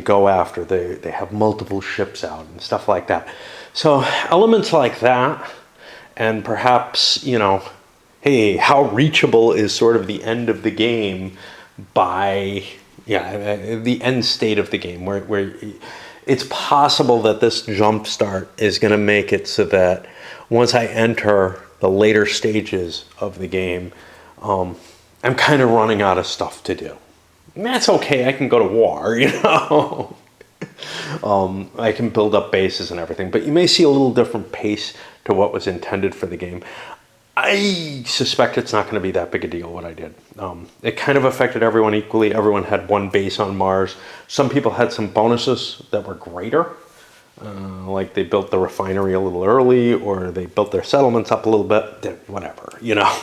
go after. They have multiple ships out and stuff like that. So elements like that, and perhaps, you know, hey, how reachable is sort of the end of the game by, yeah, the end state of the game, where it's possible that this jump start is going to make it so that once I enter the later stages of the game, I'm kind of running out of stuff to do. And that's okay. I can go to war, you know. I can build up bases and everything, but you may see a little different pace to what was intended for the game. I suspect it's not going to be that big a deal what I did. It kind of affected everyone equally. Everyone had one base on Mars. Some people had some bonuses that were greater, like they built the refinery a little early, or they built their settlements up a little bit. Whatever, you know,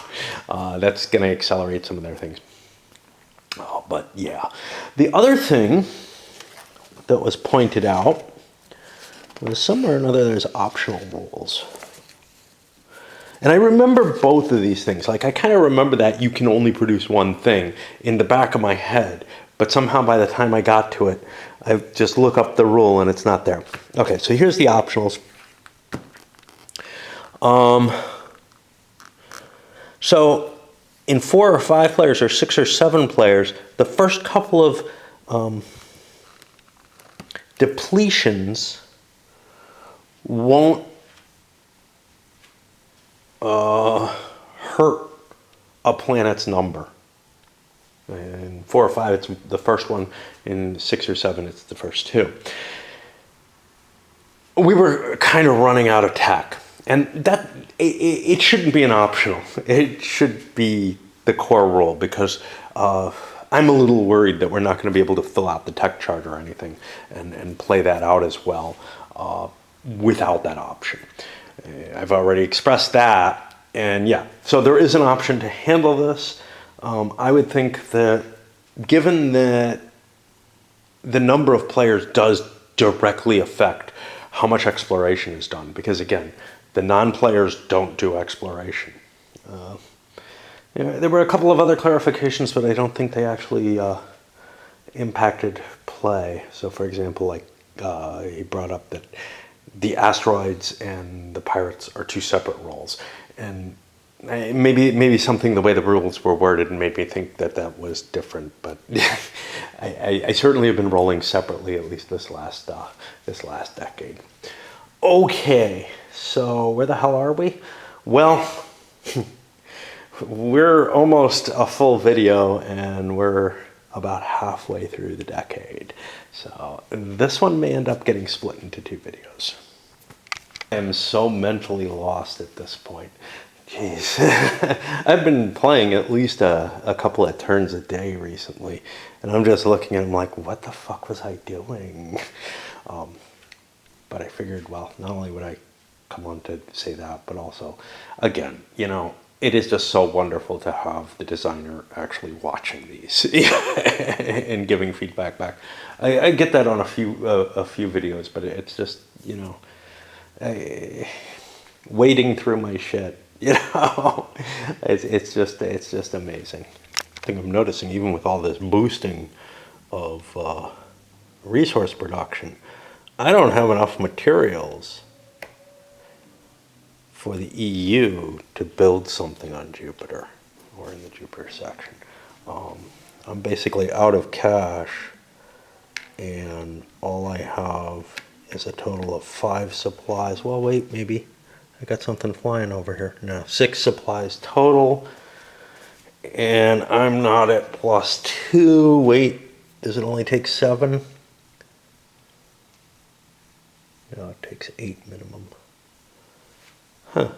that's going to accelerate some of their things. But yeah, the other thing that was pointed out was somewhere or another there's optional rules. And I remember both of these things. Like, I kind of remember that you can only produce one thing in the back of my head. But somehow by the time I got to it, I just look up the rule and it's not there. Okay, so here's the optionals. So in 4 or 5 players or 6 or 7 players, the first couple of depletions won't hurt a planet's number. In 4 or 5, it's the first one. In 6 or 7, it's the first 2. We were kind of running out of tech, and that it shouldn't be an optional. It should be the core rule, because I'm a little worried that we're not going to be able to fill out the tech chart or anything and play that out as well without that option. I've already expressed that, and yeah, so there is an option to handle this. I would think that, given that the number of players does directly affect how much exploration is done, because again, the non-players don't do exploration. There were a couple of other clarifications, but I don't think they actually impacted play. So for example, like he brought up that the asteroids and the pirates are 2 separate roles, and maybe something, the way the rules were worded, made me think that that was different. But I certainly have been rolling separately, at least this last decade. Okay, so where the hell are we? Well, we're almost a full video, and we're about halfway through the decade. So this one may end up getting split into 2 videos. I am so mentally lost at this point. Jeez. I've been playing at least a couple of turns a day recently, and I'm just looking at them like, what the fuck was I doing? But I figured, well, not only would I come on to say that, but also, again, you know, it is just so wonderful to have the designer actually watching these and giving feedback back. I get that on a few videos, but it's just, you know, wading through my shit, you know. It's just amazing. I think I'm noticing, even with all this boosting of resource production, I don't have enough materials for the EU to build something on Jupiter, or in the Jupiter section. I'm basically out of cash, and all I have is a total of 5 supplies. Well, wait, maybe I got something flying over here. No, 6 supplies total, and I'm not at +2. Wait, does it only take 7? No, it takes 8 minimum. Huh.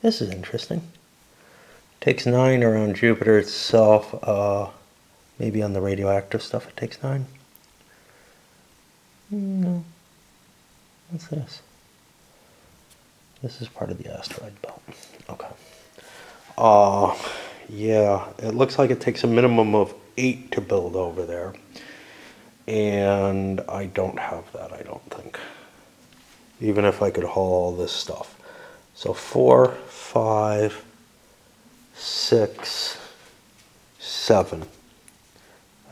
This is interesting. Takes 9 around Jupiter itself. Maybe on the radioactive stuff it takes 9. No. What's this? This is part of the asteroid belt. Okay. Yeah, it looks like it takes a minimum of 8 to build over there. And I don't have that, I don't think. Even if I could haul all this stuff. So 4, 5, 6, 7.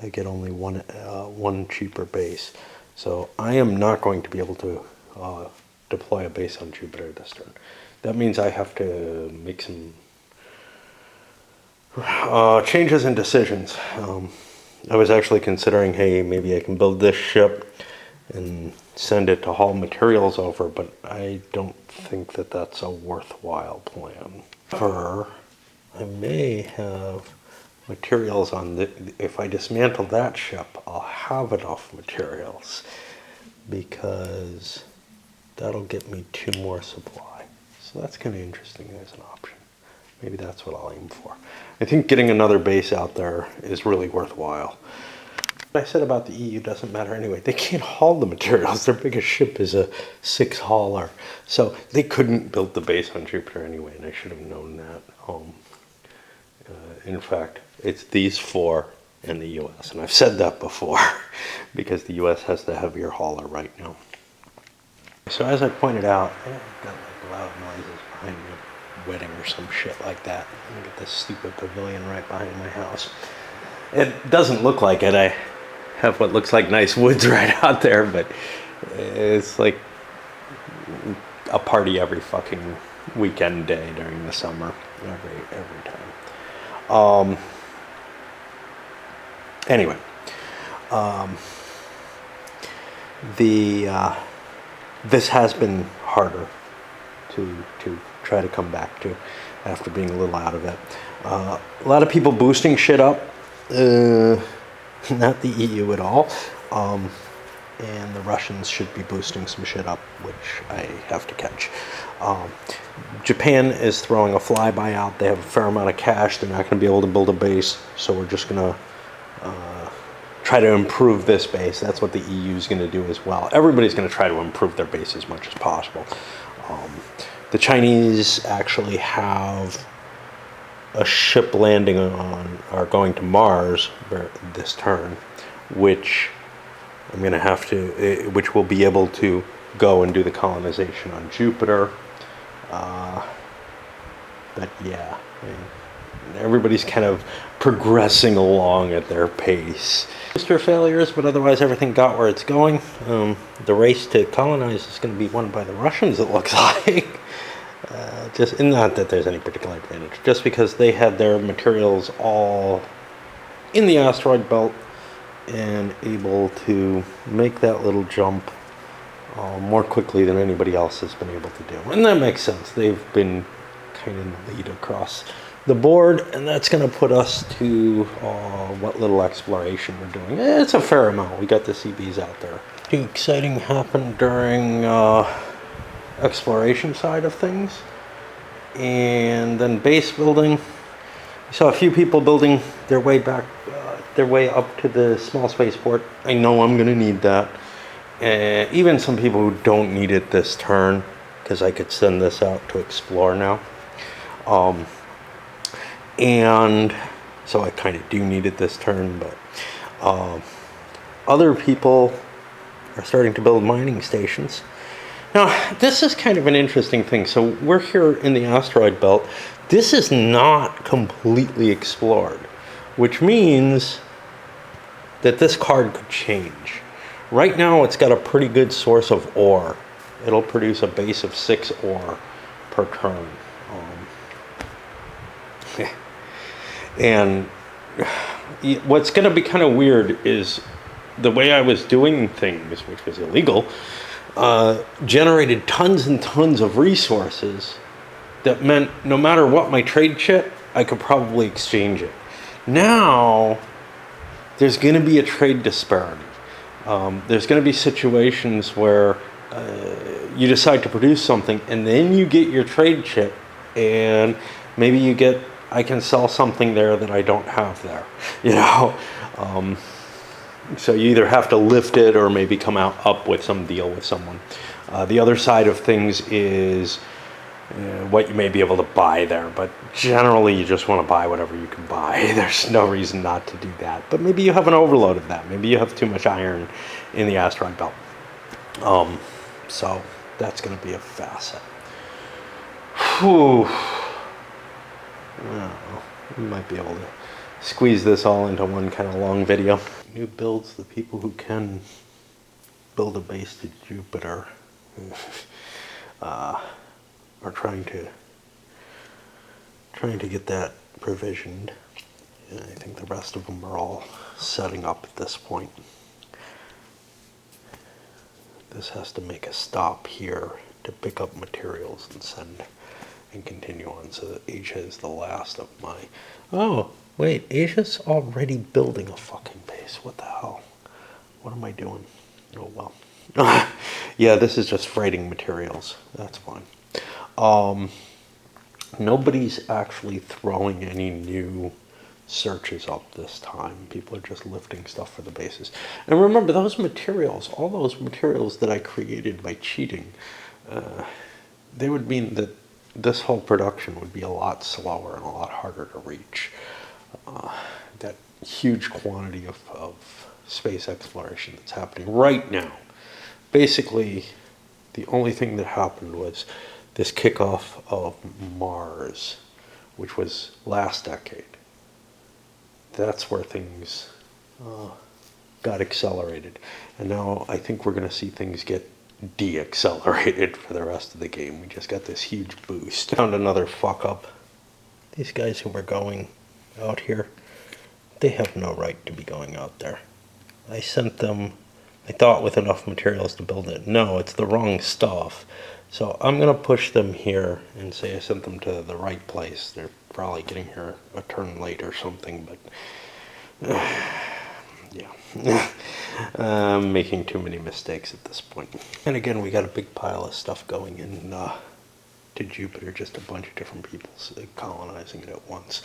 I get only one cheaper base. So I am not going to be able to deploy a base on Jupiter this turn. That means I have to make some changes and decisions. I was actually considering, hey, maybe I can build this ship and send it to haul materials over, but I don't think that that's a worthwhile plan. I may have materials on if I dismantle that ship, I'll have enough materials because that'll get me 2 more supply. So that's kind of interesting as an option. Maybe that's what I'll aim for. I think getting another base out there is really worthwhile. What I said about the EU doesn't matter anyway. They can't haul the materials. Their biggest ship is a 6 hauler. So they couldn't build the base on Jupiter anyway, and I should have known that. In fact, it's these 4 in the US, and I've said that before because the US has the heavier hauler right now. So as I pointed out, I've got like loud noises behind me, wedding or some shit like that. Let me get this stupid pavilion right behind my house. It doesn't look like it. I have what looks like nice woods right out there, but it's like a party every fucking weekend day during the summer, every time. Anyway, this has been harder to try to come back to after being a little out of it. A lot of people boosting shit up, not the EU at all, and the Russians should be boosting some shit up, which I have to catch. Japan is throwing a flyby out. They have a fair amount of cash. They're not going to be able to build a base, so we're just going to try to improve this base. That's what the EU is going to do as well. Everybody's going to try to improve their base as much as possible. The Chinese actually have a ship landing on, or going to Mars this turn, which I'm going to have to, which will be able to go and do the colonization on Jupiter. But yeah, I mean, everybody's kind of progressing along at their pace. Booster failures, but otherwise everything got where it's going. The race to colonize is going to be won by the Russians, it looks like. Just not that there's any particular advantage, just because they had their materials all in the asteroid belt and able to make that little jump more quickly than anybody else has been able to do. And that makes sense. They've been kind of in the lead across the board, and that's going to put us to what little exploration we're doing. It's a fair amount. We got the CBs out there. Something exciting happened during exploration side of things, and then base building. I saw a few people building their way back, their way up to the small spaceport. I know I'm going to need that. Even some people who don't need it this turn, because I could send this out to explore now. And so I kind of do need it this turn, but other people are starting to build mining stations. Now, this is kind of an interesting thing. So we're here in the asteroid belt. This is not completely explored, which means that this card could change. Right now, it's got a pretty good source of ore. It'll produce a base of 6 ore per turn. And what's going to be kind of weird is the way I was doing things, which was illegal, generated tons and tons of resources that meant no matter what my trade chip, I could probably exchange it. Now, there's going to be a trade disparity. There's going to be situations where you decide to produce something and then you get your trade chip and maybe you get, I can sell something there that I don't have there, you know. So you either have to lift it or maybe come up with some deal with someone. The other side of things is what you may be able to buy there, but generally you just want to buy whatever you can buy. There's no reason not to do that. But maybe you have an overload of that. Maybe you have too much iron in the asteroid belt. So that's going to be a facet. Whew. Well, we might be able to squeeze this all into one kind of long video. New builds, the people who can build a base to Jupiter are trying to get that provisioned. And I think the rest of them are all setting up at this point. This has to make a stop here to pick up materials and send and continue on, so that Asia is the last of my... Oh, wait, Asia's already building a fucking base. What the hell? What am I doing? Oh, well. Yeah, this is just freighting materials. That's fine. Nobody's actually throwing any new searches up this time. People are just lifting stuff for the bases. And remember, those materials, all those materials that I created by cheating, they would mean that this whole production would be a lot slower and a lot harder to reach. That huge quantity of space exploration that's happening right now. Basically, the only thing that happened was this kickoff of Mars, which was last decade. That's where things got accelerated. And now I think we're going to see things get de-accelerated for the rest of the game. We just got this huge boost. Found another fuck up. These guys who were going out here, they have no right to be going out there. I sent them, I thought, with enough materials to build it. No, it's the wrong stuff. So I'm going to push them here and say I sent them to the right place. They're probably getting here a turn late or something, but yeah. I'm making too many mistakes at this point. And again, we got a big pile of stuff going in to Jupiter, just a bunch of different people colonizing it at once.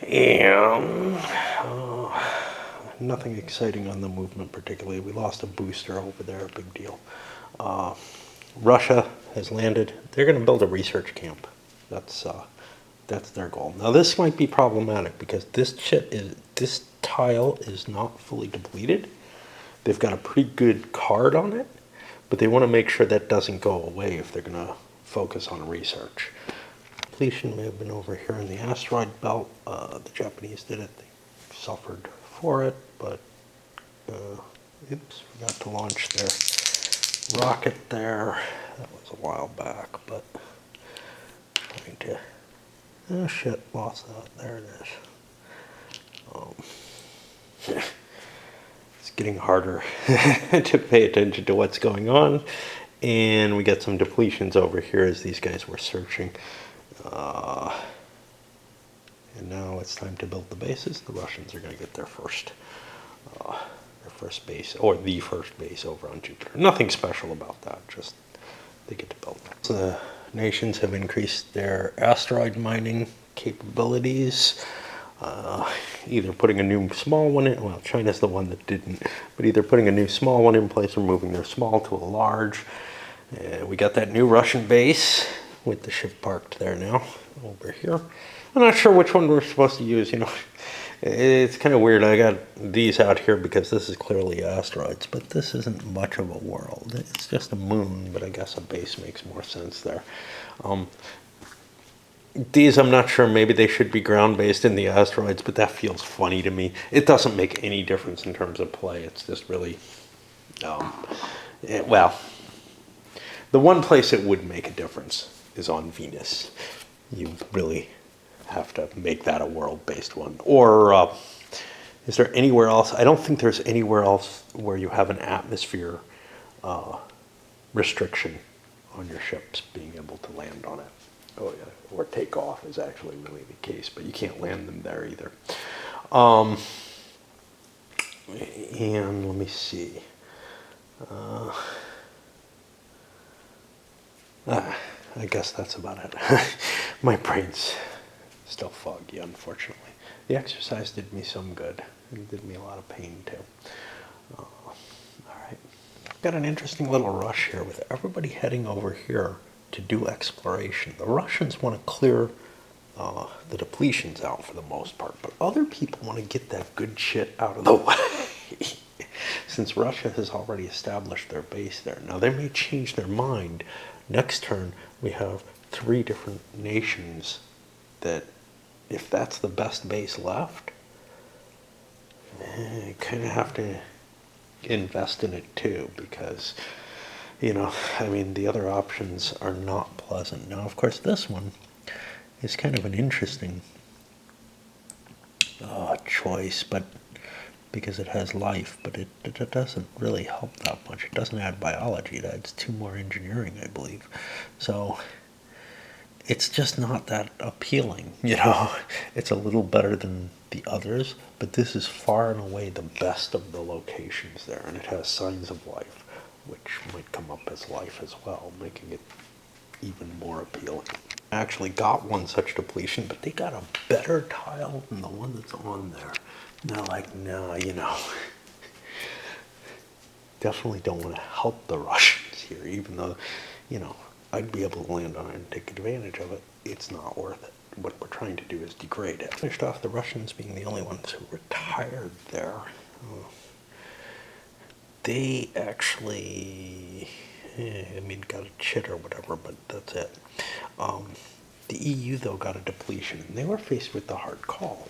And nothing exciting on the movement particularly. We lost a booster over there, a big deal. Russia has landed. They're going to build a research camp. That's their goal. Now this might be problematic because this tile is not fully depleted. They've got a pretty good card on it, but they want to make sure that doesn't go away if they're going to focus on research. Depletion may have been over here in the asteroid belt. The Japanese did it. They suffered for it, but oops, forgot to launch their rocket there. That was a while back, but trying to... Oh shit, lost that. There it is. It's getting harder to pay attention to what's going on. And we got some depletions over here as these guys were searching. And now it's time to build the bases. The Russians are going to get their first base, or the first base over on Jupiter. Nothing special about that, just they get to build it. So the nations have increased their asteroid mining capabilities, either putting a new small one in, well, China's the one that didn't, but either putting a new small one in place or moving their small to a large. We got that new Russian base with the ship parked there now, over here. I'm not sure which one we're supposed to use, you know. It's kind of weird. I got these out here because this is clearly asteroids, but this isn't much of a world. It's just a moon, but I guess a base makes more sense there. These, I'm not sure, maybe they should be ground-based in the asteroids, but that feels funny to me. It doesn't make any difference in terms of play. It's just really, well, the one place it would make a difference is on Venus. You really have to make that a world-based one. Or is there anywhere else? I don't think there's anywhere else where you have an atmosphere restriction on your ships being able to land on it. Oh yeah, or take off is actually really the case, but you can't land them there either. And let me see. I guess that's about it. My brain's still foggy, unfortunately. The exercise did me some good. It did me a lot of pain, too. All right. Got an interesting little rush here with everybody heading over here to do exploration. The Russians want to clear the depletions out for the most part, but other people want to get that good shit out of the way. Since Russia has already established their base there. Now, they may change their mind. Next turn, we have three different nations that, if that's the best base left, you kind of have to invest in it too, because, I mean, the other options are not pleasant. Now, of course, this one is kind of an interesting choice, but because it has life, but it doesn't really help that much. It doesn't add biology, it adds 2 more engineering, I believe. So it's just not that appealing, It's a little better than the others, but this is far and away the best of the locations there, and it has signs of life, which might come up as life as well, making it even more appealing. I actually got one such depletion, but they got a better tile than the one that's on there. And they're like, no, definitely don't want to help the Russians here, even though, I'd be able to land on it and take advantage of it. It's not worth it. What we're trying to do is degrade it. Finished off the Russians being the only ones who retired there. They actually, got a chit or whatever, but that's it. The EU, though, got a depletion, and they were faced with the hard call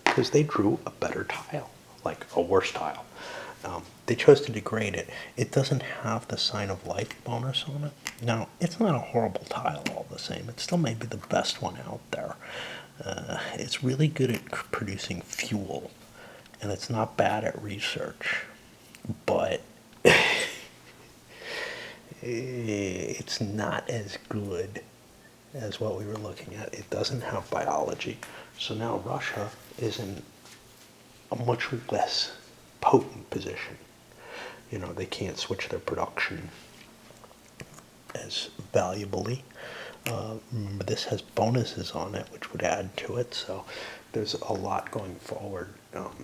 because they drew a better tile, like a worse tile. They chose to degrade it. It doesn't have the sign of life bonus on it. Now, it's not a horrible tile all the same. It still may be the best one out there. It's really good at producing fuel, and it's not bad at research, but it's not as good as what we were looking at. It doesn't have biology. So now Russia is in a much less potent position. They can't switch their production as valuably. Remember, this has bonuses on it, which would add to it. So there's a lot going forward.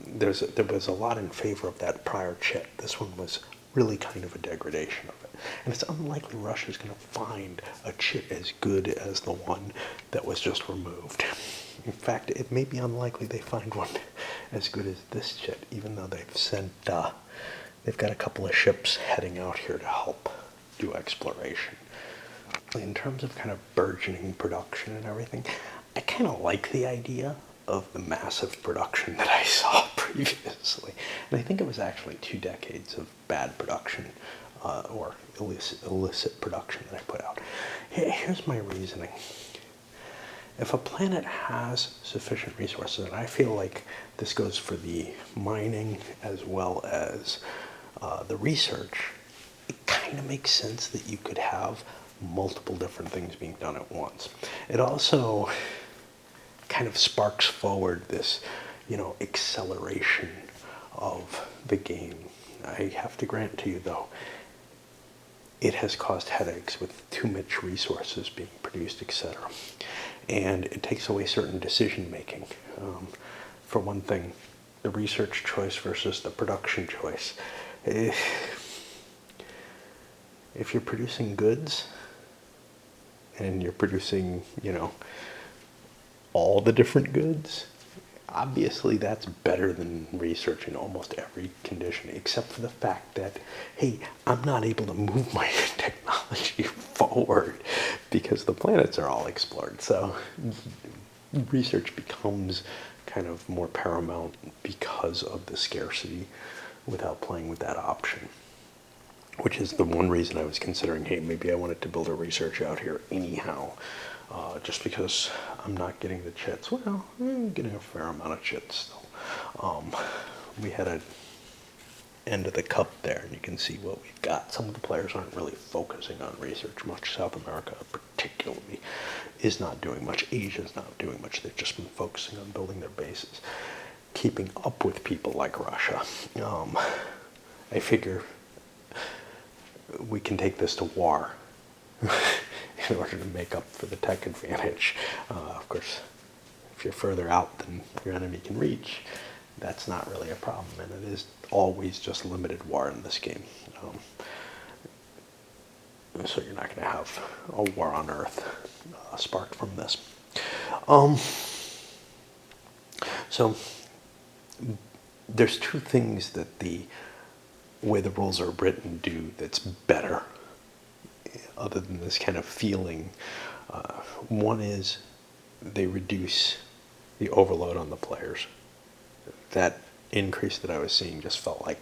There was a lot in favor of that prior chit. This one was really kind of a degradation of it. And it's unlikely Russia's going to find a chit as good as the one that was just removed. In fact, it may be unlikely they find one as good as this chit, even though they've got a couple of ships heading out here to help do exploration. In terms of kind of burgeoning production and everything, I kind of like the idea of the massive production that I saw previously. And I think it was actually 2 decades of bad production, or illicit production that I put out. Here's my reasoning. If a planet has sufficient resources, and I feel like this goes for the mining as well as the research, it kind of makes sense that you could have multiple different things being done at once. It also kind of sparks forward this, acceleration of the game. I have to grant to you, though, it has caused headaches with too much resources being produced, etc. And it takes away certain decision making. For one thing, the research choice versus the production choice. If you're producing goods and you're producing, all the different goods, obviously that's better than researching almost every condition, except for the fact that, hey, I'm not able to move my technology forward because the planets are all explored. So research becomes kind of more paramount because of the scarcity without playing with that option, which is the one reason I was considering, hey, maybe I wanted to build a research out here anyhow, just because I'm not getting the chits. Well, I'm getting a fair amount of chits still. We had an end of the cup there, and you can see what we've got. Some of the players aren't really focusing on research much. South America particularly is not doing much. Asia's not doing much. They've just been focusing on building their bases, keeping up with people like Russia. I figure we can take this to war in order to make up for the tech advantage. Of course, if you're further out than your enemy can reach, that's not really a problem, and it is always just limited war in this game. So you're not going to have a war on Earth sparked from this. So there's 2 things that the way the rules are written do that's better, other than this kind of feeling One is they reduce the overload on the players. That increase that I was seeing just felt like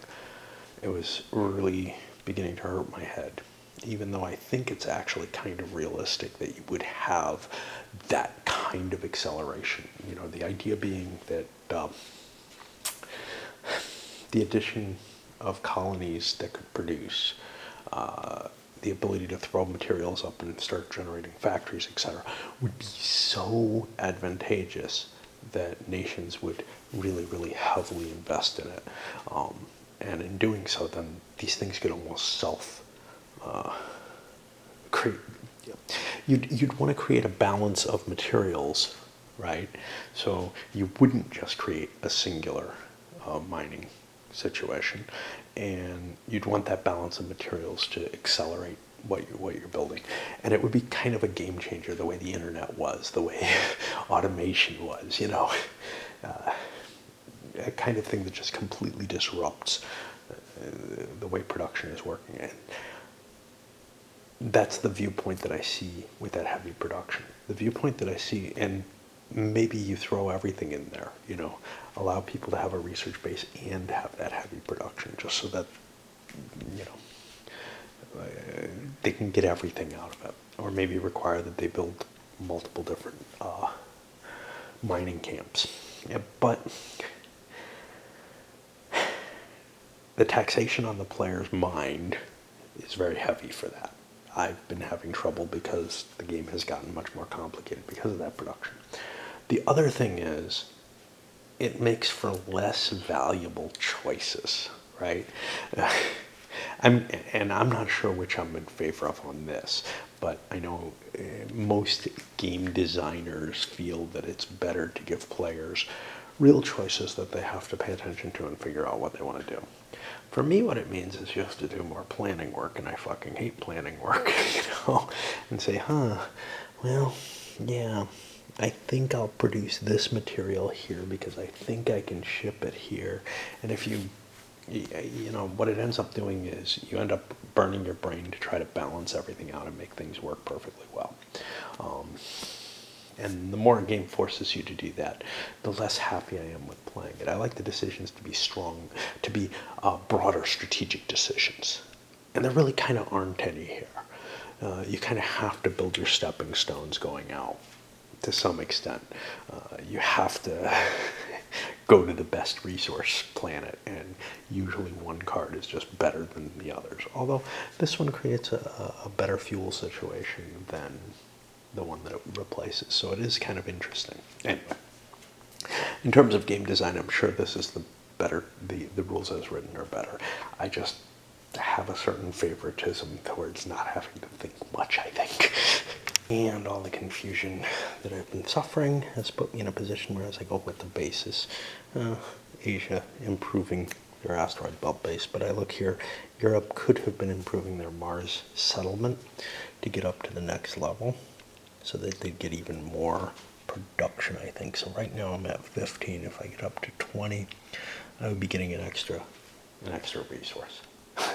it was really beginning to hurt my head, even though I think it's actually kind of realistic that you would have that kind of acceleration. You know, the idea being that the addition of colonies that could produce, the ability to throw materials up and start generating factories, etc., would be so advantageous that nations would really, really heavily invest in it. And in doing so, then these things could almost create. You'd want to create a balance of materials, right? So you wouldn't just create a singular mining situation, and you'd want that balance of materials to accelerate what you're building. And it would be kind of a game changer, the way the internet was, the way automation was, you know, a kind of thing that just completely disrupts the way production is working. And that's the viewpoint that I see with that heavy production. The viewpoint that I see, and maybe you throw everything in there, you know, allow people to have a research base and have that heavy production, just so that, you know, they can get everything out of it. Or maybe require that they build multiple different mining camps. Yeah, but the taxation on the player's mind is very heavy for that. I've been having trouble because the game has gotten much more complicated because of that production. The other thing is, it makes for less valuable choices, right? I'm not sure which I'm in favor of on this, but I know most game designers feel that it's better to give players real choices that they have to pay attention to and figure out what they want to do. For me, what it means is you have to do more planning work, and I fucking hate planning work, you know, and say, well, yeah, I think I'll produce this material here because I think I can ship it here. And if you know, what it ends up doing is you end up burning your brain to try to balance everything out and make things work perfectly well. And the more a game forces you to do that, the less happy I am with playing it. I like the decisions to be strong, to be broader strategic decisions. And there really kind of aren't any here. You kind of have to build your stepping stones going out to some extent. You have to go to the best resource planet, and usually one card is just better than the others. Although this one creates a better fuel situation than the one that it replaces, so it is kind of interesting. Anyway, in terms of game design, I'm sure this is the better, the rules as written are better. I just have a certain favoritism towards not having to think much, I think. And all the confusion that I've been suffering has put me in a position where, as I go with the basis, Asia improving their asteroid belt base, but I look here, Europe could have been improving their Mars settlement to get up to the next level, so that they'd get even more production, I think. So right now I'm at 15. If I get up to 20, I would be getting an extra resource.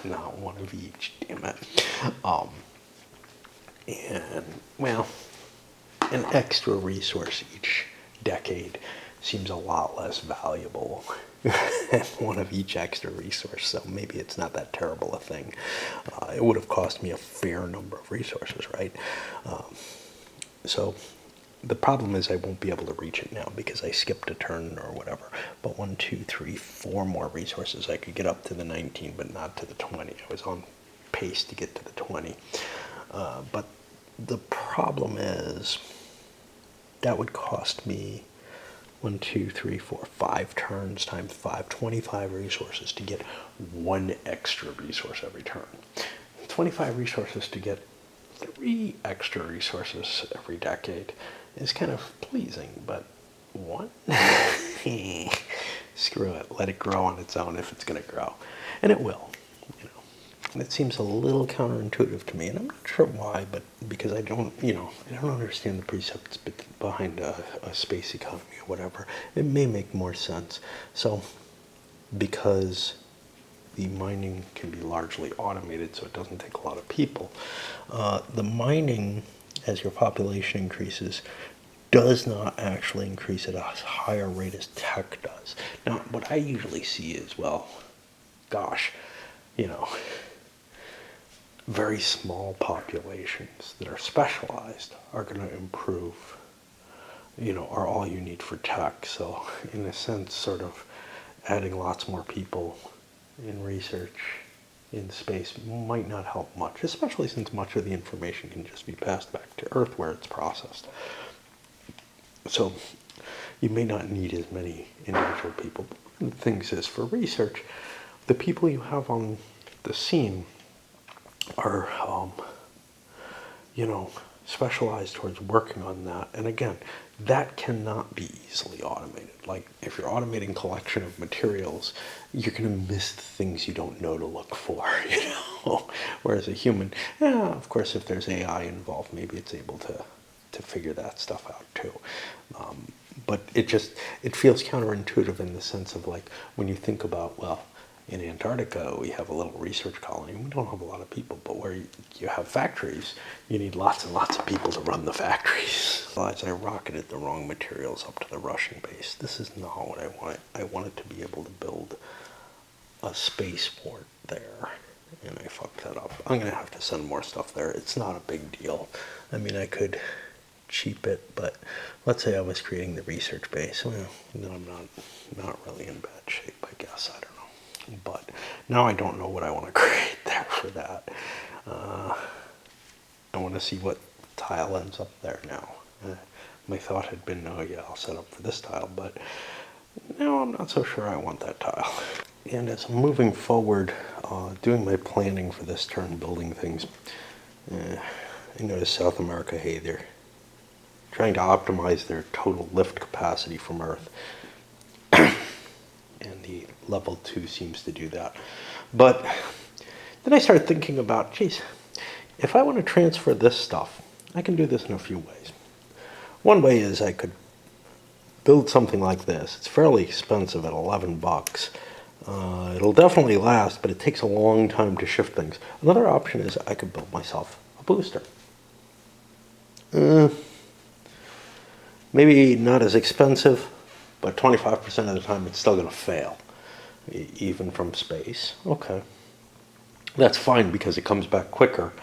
Not one of each, damn it. And, well, an extra resource each decade seems a lot less valuable than one of each extra resource, so maybe it's not that terrible a thing. It would have cost me a fair number of resources, right? So the problem is I won't be able to reach it now because I skipped a turn or whatever. But 1, 2, 3, 4 more resources. I could get up to the 19, but not to the 20. I was on pace to get to the 20. But the problem is that would cost me 1, 2, 3, 4, 5 turns times 5, 25 resources to get one extra resource every turn. 25 resources to get 3 extra resources every decade is kind of pleasing, but what? Screw it. Let it grow on its own if it's going to grow. And it will, you know. And it seems a little counterintuitive to me, and I'm not sure why, but because I don't understand the precepts behind a space economy or whatever. It may make more sense. So, because the mining can be largely automated, so it doesn't take a lot of people. The mining as your population increases does not actually increase at a higher rate as tech does. Now, what I usually see is, well, gosh, you know, very small populations that are specialized are going to improve, are all you need for tech. So in a sense, sort of adding lots more people in research in space might not help much, especially since much of the information can just be passed back to Earth where it's processed. So you may not need as many individual people. But one of the things is, for research, the people you have on the scene are, specialized towards working on that. And again, that cannot be easily automated. Like, if you're automating collection of materials, you're going to miss the things you don't know to look for, Whereas a human, of course, if there's AI involved, maybe it's able to figure that stuff out too. But it feels counterintuitive in the sense of, like, when you think about, well, in Antarctica, we have a little research colony. We don't have a lot of people, but where you have factories, you need lots and lots of people to run the factories. As I rocketed the wrong materials up to the Russian base. This is not what I wanted. I wanted to be able to build a spaceport there, and I fucked that up. I'm going to have to send more stuff there. It's not a big deal. I mean, I could cheap it, but let's say I was creating the research base. Well, then I'm not really in bad shape, I guess. I don't know. But now I don't know what I want to create there for that. I want to see what tile ends up there now. My thought had been, oh yeah, I'll set up for this tile, but now I'm not so sure I want that tile. And as I'm moving forward, doing my planning for this turn, building things, I noticed South America, hey, they're trying to optimize their total lift capacity from Earth. And the level 2 seems to do that. But then I started thinking about, geez, if I want to transfer this stuff, I can do this in a few ways. One way is I could build something like this. It's fairly expensive at 11 bucks. It'll definitely last, but it takes a long time to shift things. Another option is I could build myself a booster. Maybe not as expensive, but 25% of the time it's still going to fail, even from space. Okay. That's fine because it comes back quicker.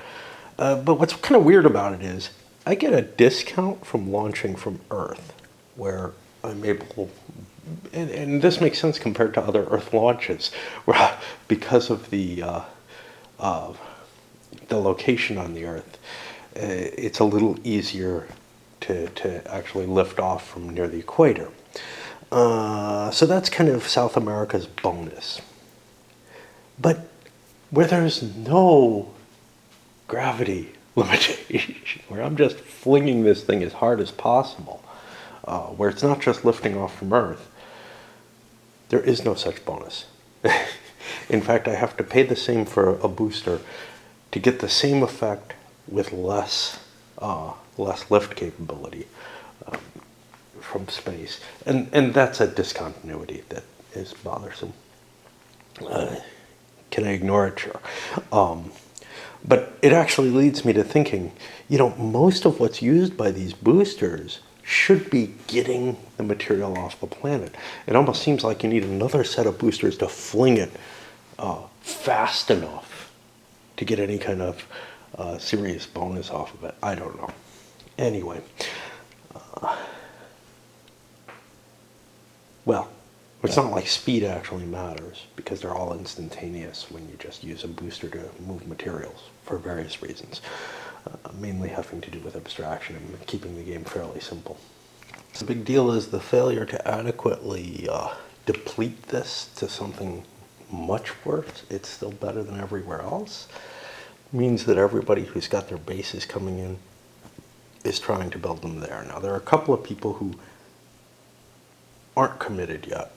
But what's kind of weird about it is I get a discount from launching from Earth, where I'm able, and this makes sense compared to other Earth launches, where because of the location on the Earth, it's a little easier to actually lift off from near the equator. So that's kind of South America's bonus. But where there's no gravity limitation, where I'm just flinging this thing as hard as possible, where it's not just lifting off from Earth, there is no such bonus. In fact, I have to pay the same for a booster to get the same effect with less lift capability from space, and that's a discontinuity that is bothersome. Can I ignore it? Sure. But it actually leads me to thinking, most of what's used by these boosters should be getting the material off the planet. It almost seems like you need another set of boosters to fling it fast enough to get any kind of serious bonus off of it. I don't know. Anyway, well, it's not like speed actually matters, because they're all instantaneous when you just use a booster to move materials for various reasons, mainly having to do with abstraction and keeping the game fairly simple. The big deal is the failure to adequately deplete this to something much worse. It's still better than everywhere else. Means that everybody who's got their bases coming in is trying to build them there. Now, there are a couple of people who aren't committed yet.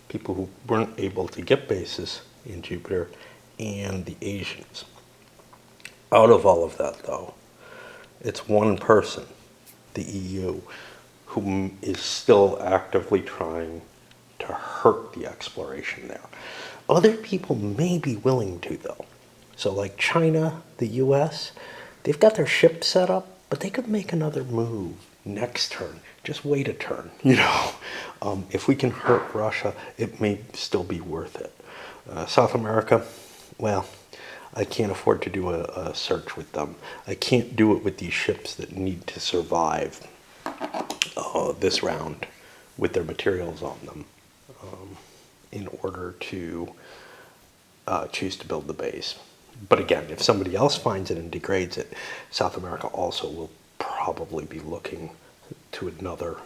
People who weren't able to get bases in Jupiter, and the Asians. Out of all of that, though, it's one person, the EU, who is still actively trying to hurt the exploration there. Other people may be willing to, though. So like China, the US, they've got their ship set up, but they could make another move next turn. Just wait a turn, you know. If we can hurt Russia, it may still be worth it. South America, well, I can't afford to do a search with them. I can't do it with these ships that need to survive this round with their materials on them in order to choose to build the base. But again, if somebody else finds it and degrades it, South America also will probably be looking to another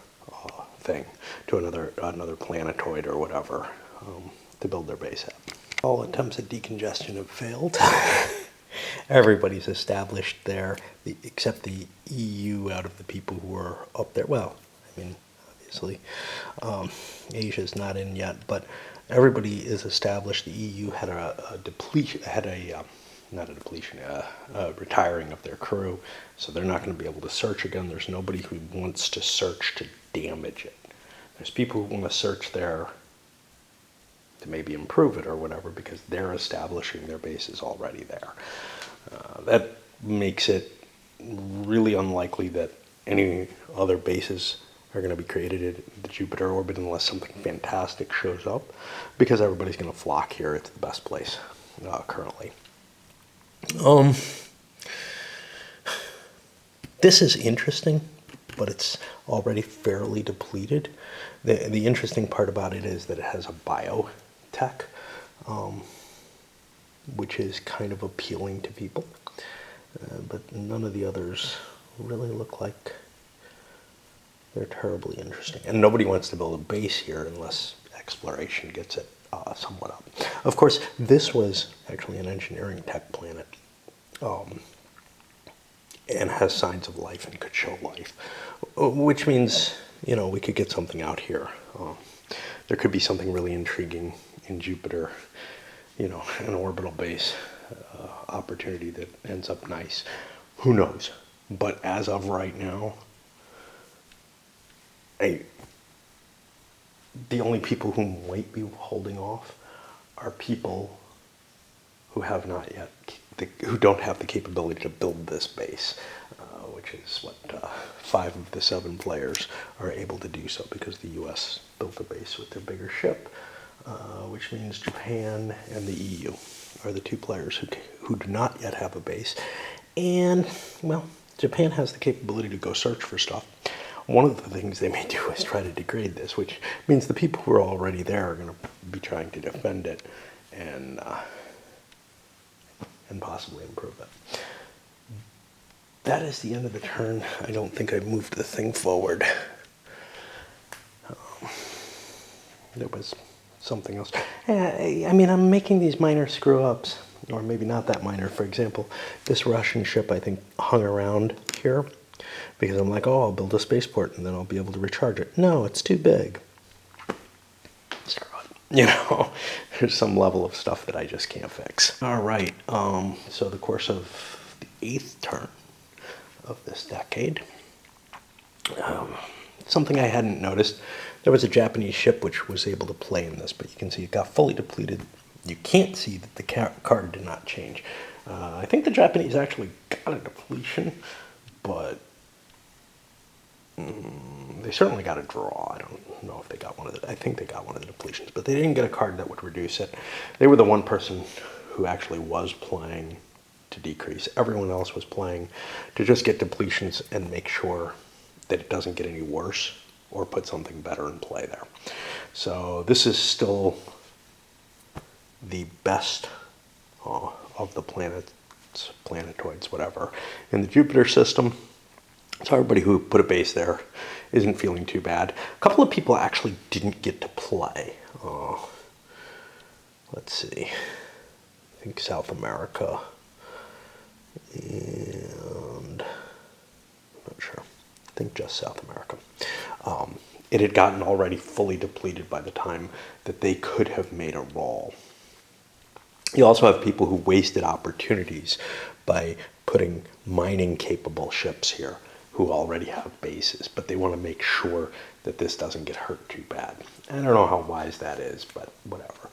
thing, to another planetoid or whatever, to build their base at. All attempts at decongestion have failed. Everybody's established there, except the EU out of the people who are up there. Well, I mean, obviously, Asia's not in yet, but everybody is established. The EU had a depletion, not a depletion, a retiring of their crew, so they're not going to be able to search again. There's nobody who wants to search to damage it. There's people who want to search there to maybe improve it or whatever because they're establishing their bases already there. That makes it really unlikely that any other bases are going to be created in the Jupiter orbit unless something fantastic shows up, because everybody's going to flock here. It's the best place currently. This is interesting, but it's already fairly depleted. The interesting part about it is that it has a biotech, which is kind of appealing to people, but none of the others really look like they're terribly interesting. And nobody wants to build a base here unless exploration gets it somewhat up. Of course, this was actually an engineering tech planet, and has signs of life and could show life, which means, you know, we could get something out here. There could be something really intriguing in Jupiter, you know, an orbital base opportunity that ends up nice. Who knows? But as of right now, the only people who might be holding off are people who have not yet, who don't have the capability to build this base, which is what 5 of the 7 players are able to do so because the U.S. built a base with their bigger ship, which means Japan and the EU are the 2 players who do not yet have a base. And, well, Japan has the capability to go search for stuff. One of the things they may do is try to degrade this, which means the people who are already there are going to be trying to defend it and possibly improve it. That is the end of the turn. I don't think I moved the thing forward. There was something else. I mean, I'm making these minor screw-ups, or maybe not that minor. For example, this Russian ship, I think, hung around here because I'm like, oh, I'll build a spaceport and then I'll be able to recharge it. No, it's too big. Screw it. You know, there's some level of stuff that I just can't fix. All right, so the course of the 8th turn of this decade, something I hadn't noticed, there was a Japanese ship which was able to play in this, but you can see it got fully depleted. You can't see that the card did not change. I think the Japanese actually got a depletion, but they certainly got a draw. I don't know if they got one of the, I think they got one of the depletions, but they didn't get a card that would reduce it. They were the one person who actually was playing to decrease. Everyone else was playing to just get depletions and make sure that it doesn't get any worse or put something better in play there. So this is still the best of the planets, planetoids, whatever, in the Jupiter system. So everybody who put a base there isn't feeling too bad. A couple of people actually didn't get to play. Let's see. I think South America and I'm not sure. I think just South America. It had gotten already fully depleted by the time that they could have made a roll. You also have people who wasted opportunities by putting mining capable ships here who already have bases, but they want to make sure that this doesn't get hurt too bad. I don't know how wise that is, but whatever.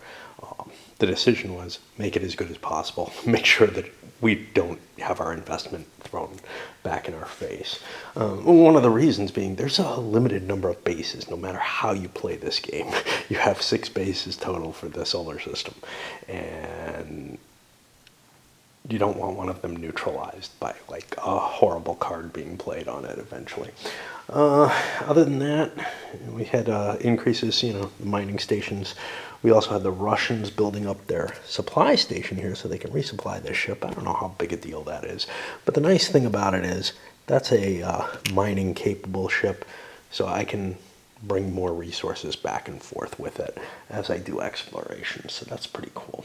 The decision was make it as good as possible, make sure that we don't have our investment thrown back in our face. One of the reasons being there's a limited number of bases. No matter how you play this game, you have 6 bases total for the solar system, and you don't want one of them neutralized by like a horrible card being played on it eventually. Other than that, we had increases, the mining stations. We also had the Russians building up their supply station here so they can resupply this ship. I don't know how big a deal that is. But the nice thing about it is that's a mining capable ship, so I can bring more resources back and forth with it as I do exploration. So that's pretty cool.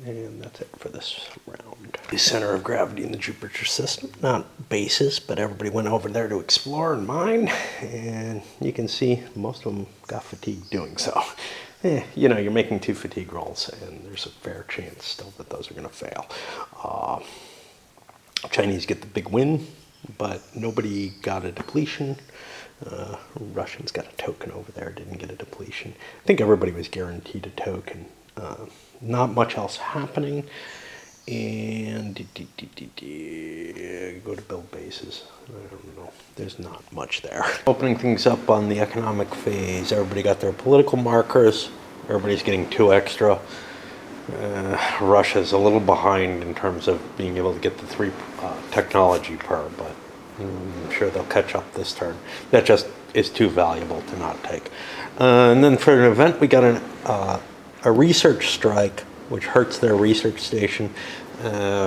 And that's it for this round. The center of gravity in the Jupiter system, not bases, but everybody went over there to explore and mine, and you can see most of them got fatigued doing so. You're making 2 fatigue rolls, and there's a fair chance still that those are going to fail. Chinese get the big win, but nobody got a depletion. Russians got a token over there, didn't get a depletion. I think everybody was guaranteed a token. Not much else happening, and go to build bases. I don't know. There's not much there. Opening things up on the economic phase. Everybody got their political markers. Everybody's getting 2 extra. Russia's a little behind in terms of being able to get the 3 technology per, but I'm sure they'll catch up this turn. That just is too valuable to not take. And then for an event, we got a research strike, which hurts their research station.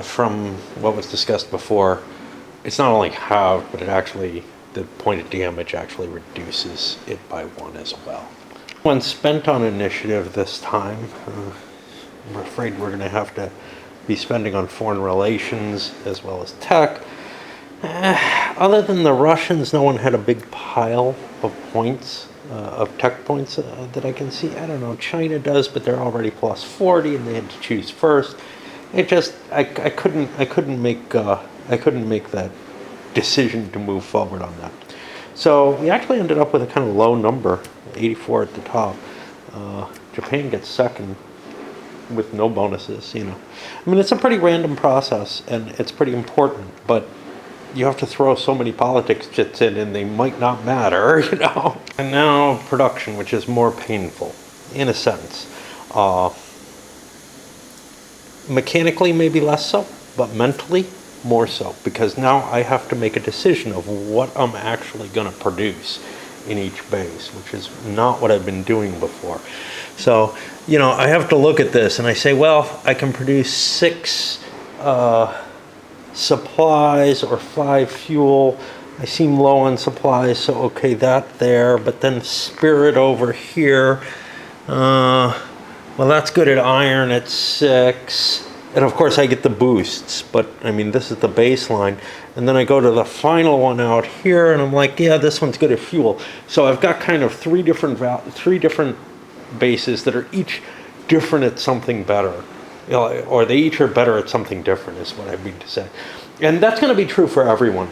From what was discussed before, it's not only halved, but the point of damage actually reduces it by 1 as well. When spent on initiative this time, I'm afraid we're going to have to be spending on foreign relations as well as tech. Other than the Russians, no one had a big pile of points. Of tech points that I can see. I don't know, China does, but they're already plus 40 and they had to choose first. It just, I couldn't make that decision to move forward on that. So we actually ended up with a kind of low number, 84 at the top. Japan gets second with no bonuses, I mean, it's a pretty random process and it's pretty important, but you have to throw so many politics chits in and they might not matter, And now production, which is more painful, in a sense. Mechanically, maybe less so, but mentally, more so. Because now I have to make a decision of what I'm actually going to produce in each base, which is not what I've been doing before. So, I have to look at this and I say, well, I can produce 6... supplies or 5 fuel. I seem low on supplies, so okay, that there, but then spirit over here. Well, that's good at iron at 6, and of course I get the boosts, but I mean, this is the baseline, and then I go to the final one out here and I'm like, yeah, this one's good at fuel. So I've got kind of 3 different bases that are each different at something better. Or they each are better at something different, is what I mean to say. And that's going to be true for everyone.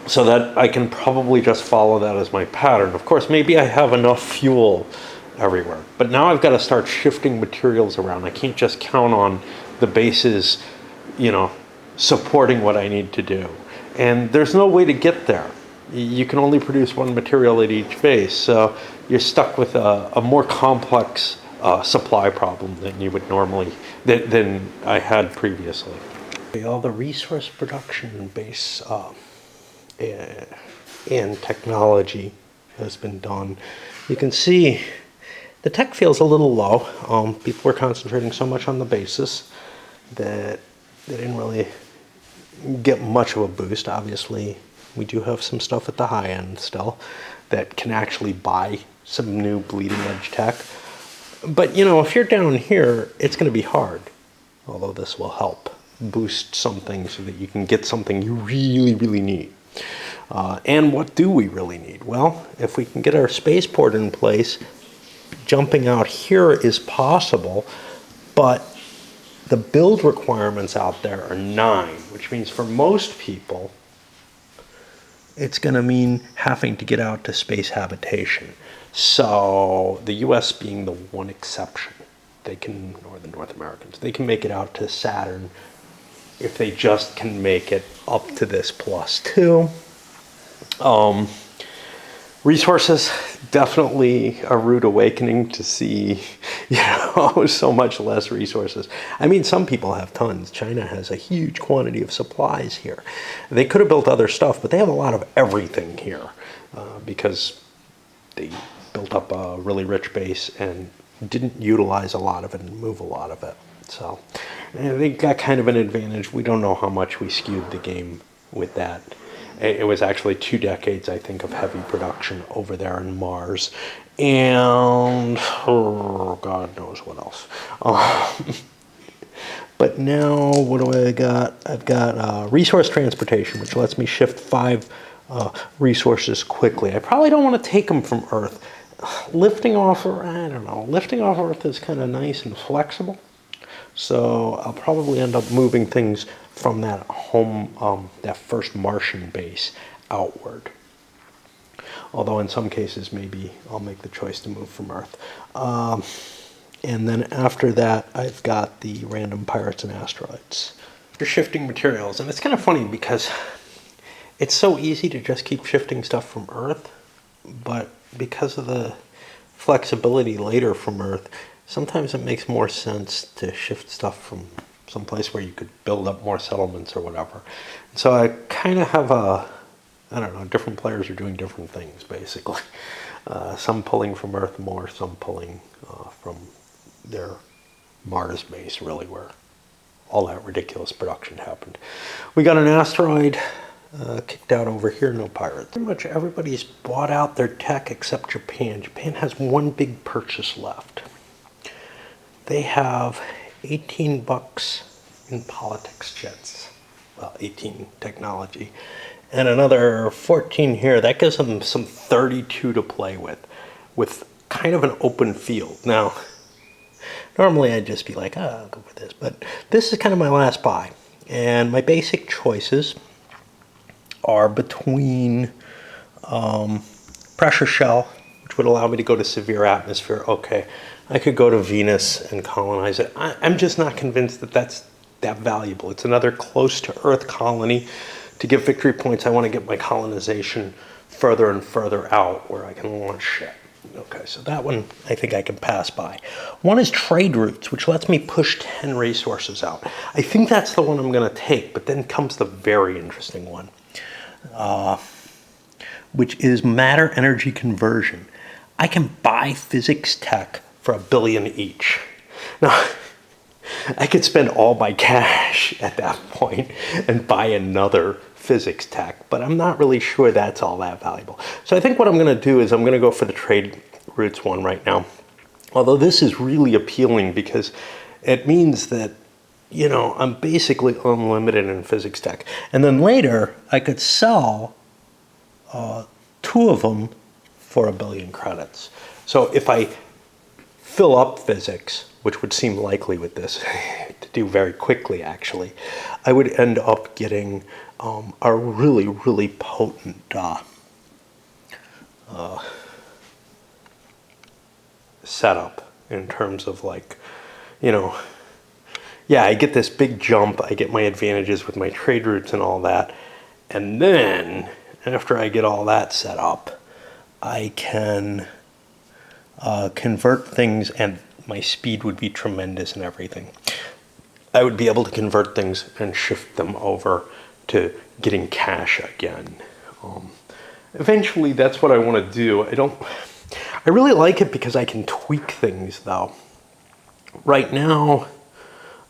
So that I can probably just follow that as my pattern. Of course, maybe I have enough fuel everywhere. But now I've got to start shifting materials around. I can't just count on the bases, supporting what I need to do. And there's no way to get there. You can only produce 1 material at each base. So you're stuck with a more complex supply problem than you would normally, than I had previously. All the resource production base and technology has been done. You can see the tech feels a little low. People were concentrating so much on the basis that they didn't really get much of a boost. Obviously, we do have some stuff at the high end still that can actually buy some new bleeding edge tech. But, if you're down here, it's going to be hard, although this will help boost something so that you can get something you really, really need. And what do we really need? Well, if we can get our spaceport in place, jumping out here is possible, but the build requirements out there are 9, which means for most people, it's going to mean having to get out to space habitation. So the US being the one exception. they can, or the North Americans, they can make it out to Saturn if they just can make it up to this +2. Resources, definitely a rude awakening to see, so much less resources. I mean, some people have tons. China has a huge quantity of supplies here. They could have built other stuff, but they have a lot of everything here because they built up a really rich base and didn't utilize a lot of it and move a lot of it. So they got kind of an advantage. We don't know how much we skewed the game with that. It was actually 2 decades, I think, of heavy production over there in Mars. And, God knows what else. But now, what do I got? I've got resource transportation, which lets me shift 5 resources quickly. I probably don't want to take them from Earth. Lifting off Earth is kind of nice and flexible. So I'll probably end up moving things from that home, that first Martian base outward. Although in some cases, maybe I'll make the choice to move from Earth. And then after that, I've got the random pirates and asteroids. You're shifting materials, and it's kind of funny because it's so easy to just keep shifting stuff from Earth, but because of the flexibility later from Earth, sometimes it makes more sense to shift stuff from someplace where you could build up more settlements or whatever. So I kind of have different players are doing different things, basically. Some pulling from Earth more, some pulling from their Mars base, really, where all that ridiculous production happened. We got an asteroid kicked out over here, no pirates. Pretty much everybody's bought out their tech except Japan. Japan has one big purchase left. They have $18 in politics jets, well, 18 technology, and another 14 here. That gives them some 32 to play with kind of an open field. Now, normally I'd just be like, I'll go with this, but this is kind of my last buy. And my basic choices are between pressure shell, which would allow me to go to severe atmosphere. Okay, I could go to Venus and colonize it. I'm just not convinced that that's that valuable. It's another close to Earth colony. To get victory points, I want to get my colonization further and further out where I can launch shit. Okay, so that one I think I can pass by. One is trade routes, which lets me push 10 resources out. I think that's the one I'm going to take, but then comes the very interesting one, which is matter energy conversion. I can buy physics tech for $1 billion each. Now, I could spend all my cash at that point and buy another physics tech, but I'm not really sure that's all that valuable. So I think what I'm going to do is I'm going to go for the trade routes one right now. Although this is really appealing because it means that, I'm basically unlimited in physics tech. And then later, I could sell 2 of them for $1 billion credits. So if I fill up physics, which would seem likely with this to do very quickly, actually, I would end up getting a really, really potent setup in terms of I get this big jump, I get my advantages with my trade routes and all that, and then after I get all that set up, I can convert things, and my speed would be tremendous and everything. I would be able to convert things and shift them over to getting cash again. Eventually, that's what I want to do. I really like it because I can tweak things, though. Right now,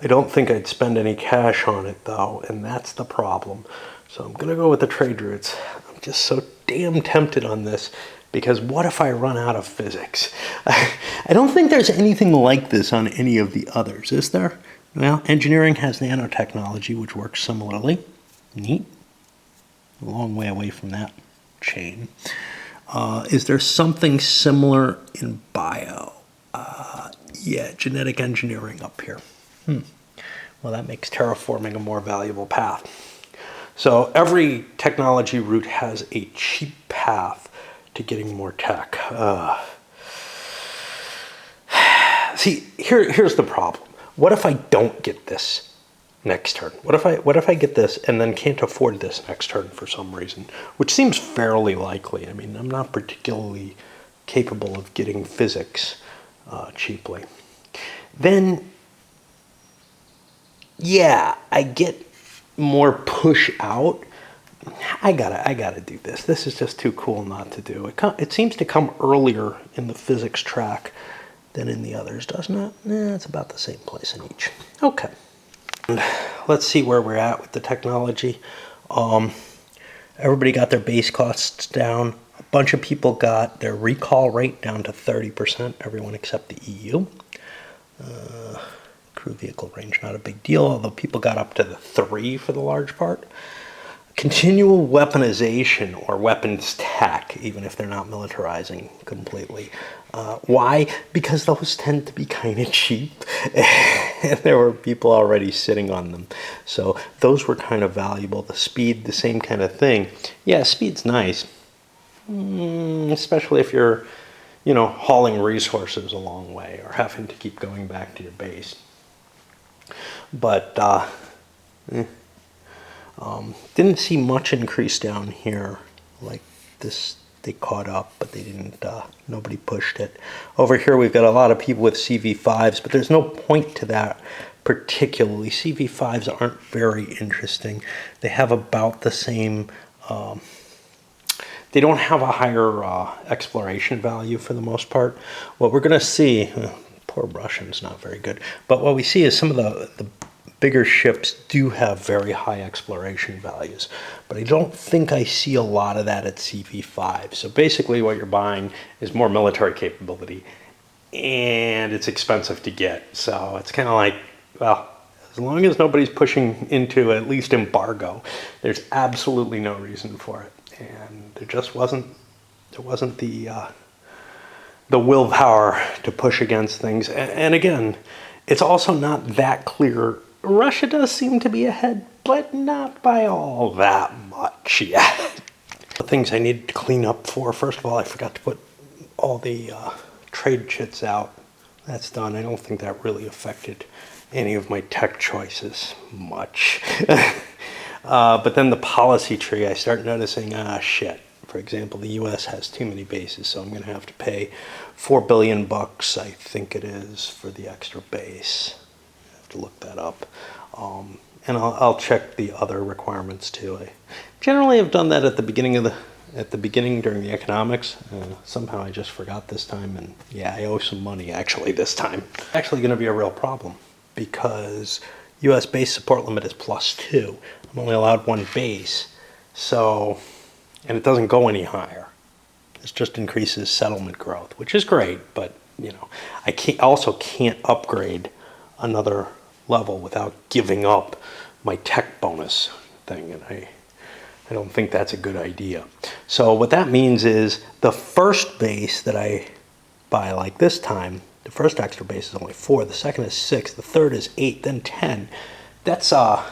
I don't think I'd spend any cash on it, though, and that's the problem. So I'm going to go with the trade routes. I'm just so damn tempted on this, because what if I run out of physics? I don't think there's anything like this on any of the others, is there? Well, engineering has nanotechnology, which works similarly. Neat. A long way away from that chain. Is there something similar in bio? Yeah, genetic engineering up here. Well, that makes terraforming a more valuable path. So every technology route has a cheap path to getting more tech. See, here's the problem. What if I don't get this next turn? What if I get this and then can't afford this next turn for some reason, which seems fairly likely. I mean, I'm not particularly capable of getting physics cheaply. Then, yeah, I get more push out. I gotta do this. This is just too cool not to do. It seems to come earlier in the physics track than in the others, doesn't it? It's about the same place in each. Okay. And let's see where we're at with the technology. Everybody got their base costs down. A bunch of people got their recall rate down to 30%, everyone except the EU. Crew vehicle range, not a big deal, although people got up to the 3 for the large part. Continual weaponization or weapons tech, even if they're not militarizing completely. Why? Because those tend to be kind of cheap, and there were people already sitting on them. So those were kind of valuable. The speed, the same kind of thing. Yeah, speed's nice, especially if you're, hauling resources a long way or having to keep going back to your base. But didn't see much increase down here like this. They caught up, but they didn't, nobody pushed it. Over here we've got a lot of people with CV5s, but there's no point to that particularly. CV5s aren't very interesting. They have about the same, they don't have a higher exploration value for the most part. What we're gonna see, poor Russian's not very good, but what we see is some of the bigger ships do have very high exploration values, but I don't think I see a lot of that at CV5. So basically what you're buying is more military capability, and it's expensive to get. So it's kind of like, well, as long as nobody's pushing into at least embargo, there's absolutely no reason for it. And there just wasn't the willpower to push against things. And again, it's also not that clear. Russia does seem to be ahead, but not by all that much yet. The things I needed to clean up for, first of all, I forgot to put all the trade chits out. That's done. I don't think that really affected any of my tech choices much. But then the policy tree, I start noticing, shit. For example, the U.S. has too many bases, so I'm going to have to pay $4 billion, I think it is, for the extra base. To look that up, and I'll check the other requirements too. I generally have done that at the beginning during the economics. Somehow I just forgot this time, and yeah, I owe some money actually this time. Actually going to be a real problem because U.S. base support limit is +2. I'm only allowed 1 base, so, and it doesn't go any higher. This just increases settlement growth, which is great, but I also can't upgrade another level without giving up my tech bonus thing, and I don't think that's a good idea. So what that means is the first base that I buy, like this time, the first extra base is only 4, the second is 6, the third is 8, then 10. That's a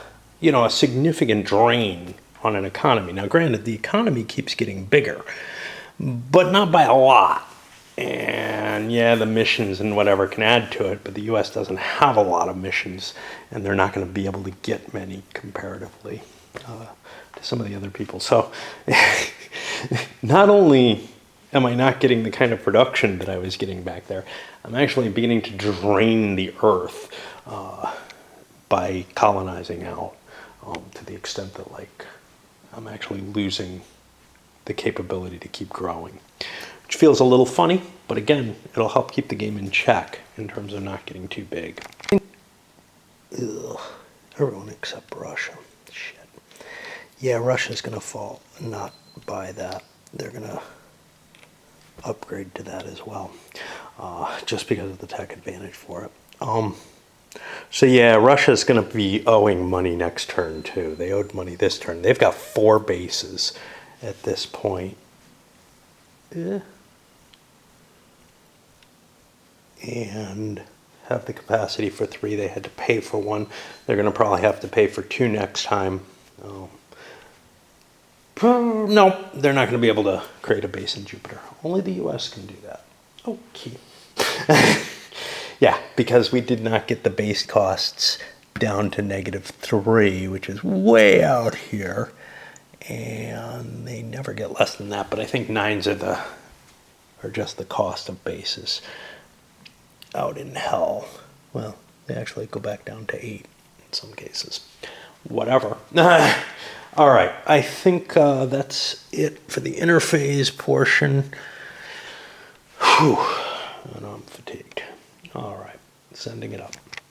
significant drain on an economy. Now granted, the economy keeps getting bigger, but not by a lot. And yeah, the missions and whatever can add to it, but the U.S. doesn't have a lot of missions, and they're not going to be able to get many comparatively to some of the other people. So not only am I not getting the kind of production that I was getting back there, I'm actually beginning to drain the Earth by colonizing out to the extent that I'm actually losing the capability to keep growing. Which feels a little funny, but again, it'll help keep the game in check in terms of not getting too big. Ugh, everyone except Russia. Shit. Yeah, Russia's going to fall, not buy that. They're going to upgrade to that as well, just because of the tech advantage for it. So yeah, Russia's going to be owing money next turn too. They owed money this turn. They've got 4 bases at this point. And have the capacity for 3. They had to pay for 1. They're going to probably have to pay for 2 next time. No, they're not going to be able to create a base in Jupiter. Only the U.S. can do that. Okay. Yeah, because we did not get the base costs down to -3, which is way out here. And they never get less than that, but I think 9s are just the cost of bases out in hell. Well, they actually go back down to 8 in some cases. Whatever. All right, I think that's it for the interphase portion. Whew, and I'm fatigued. All right, sending it up.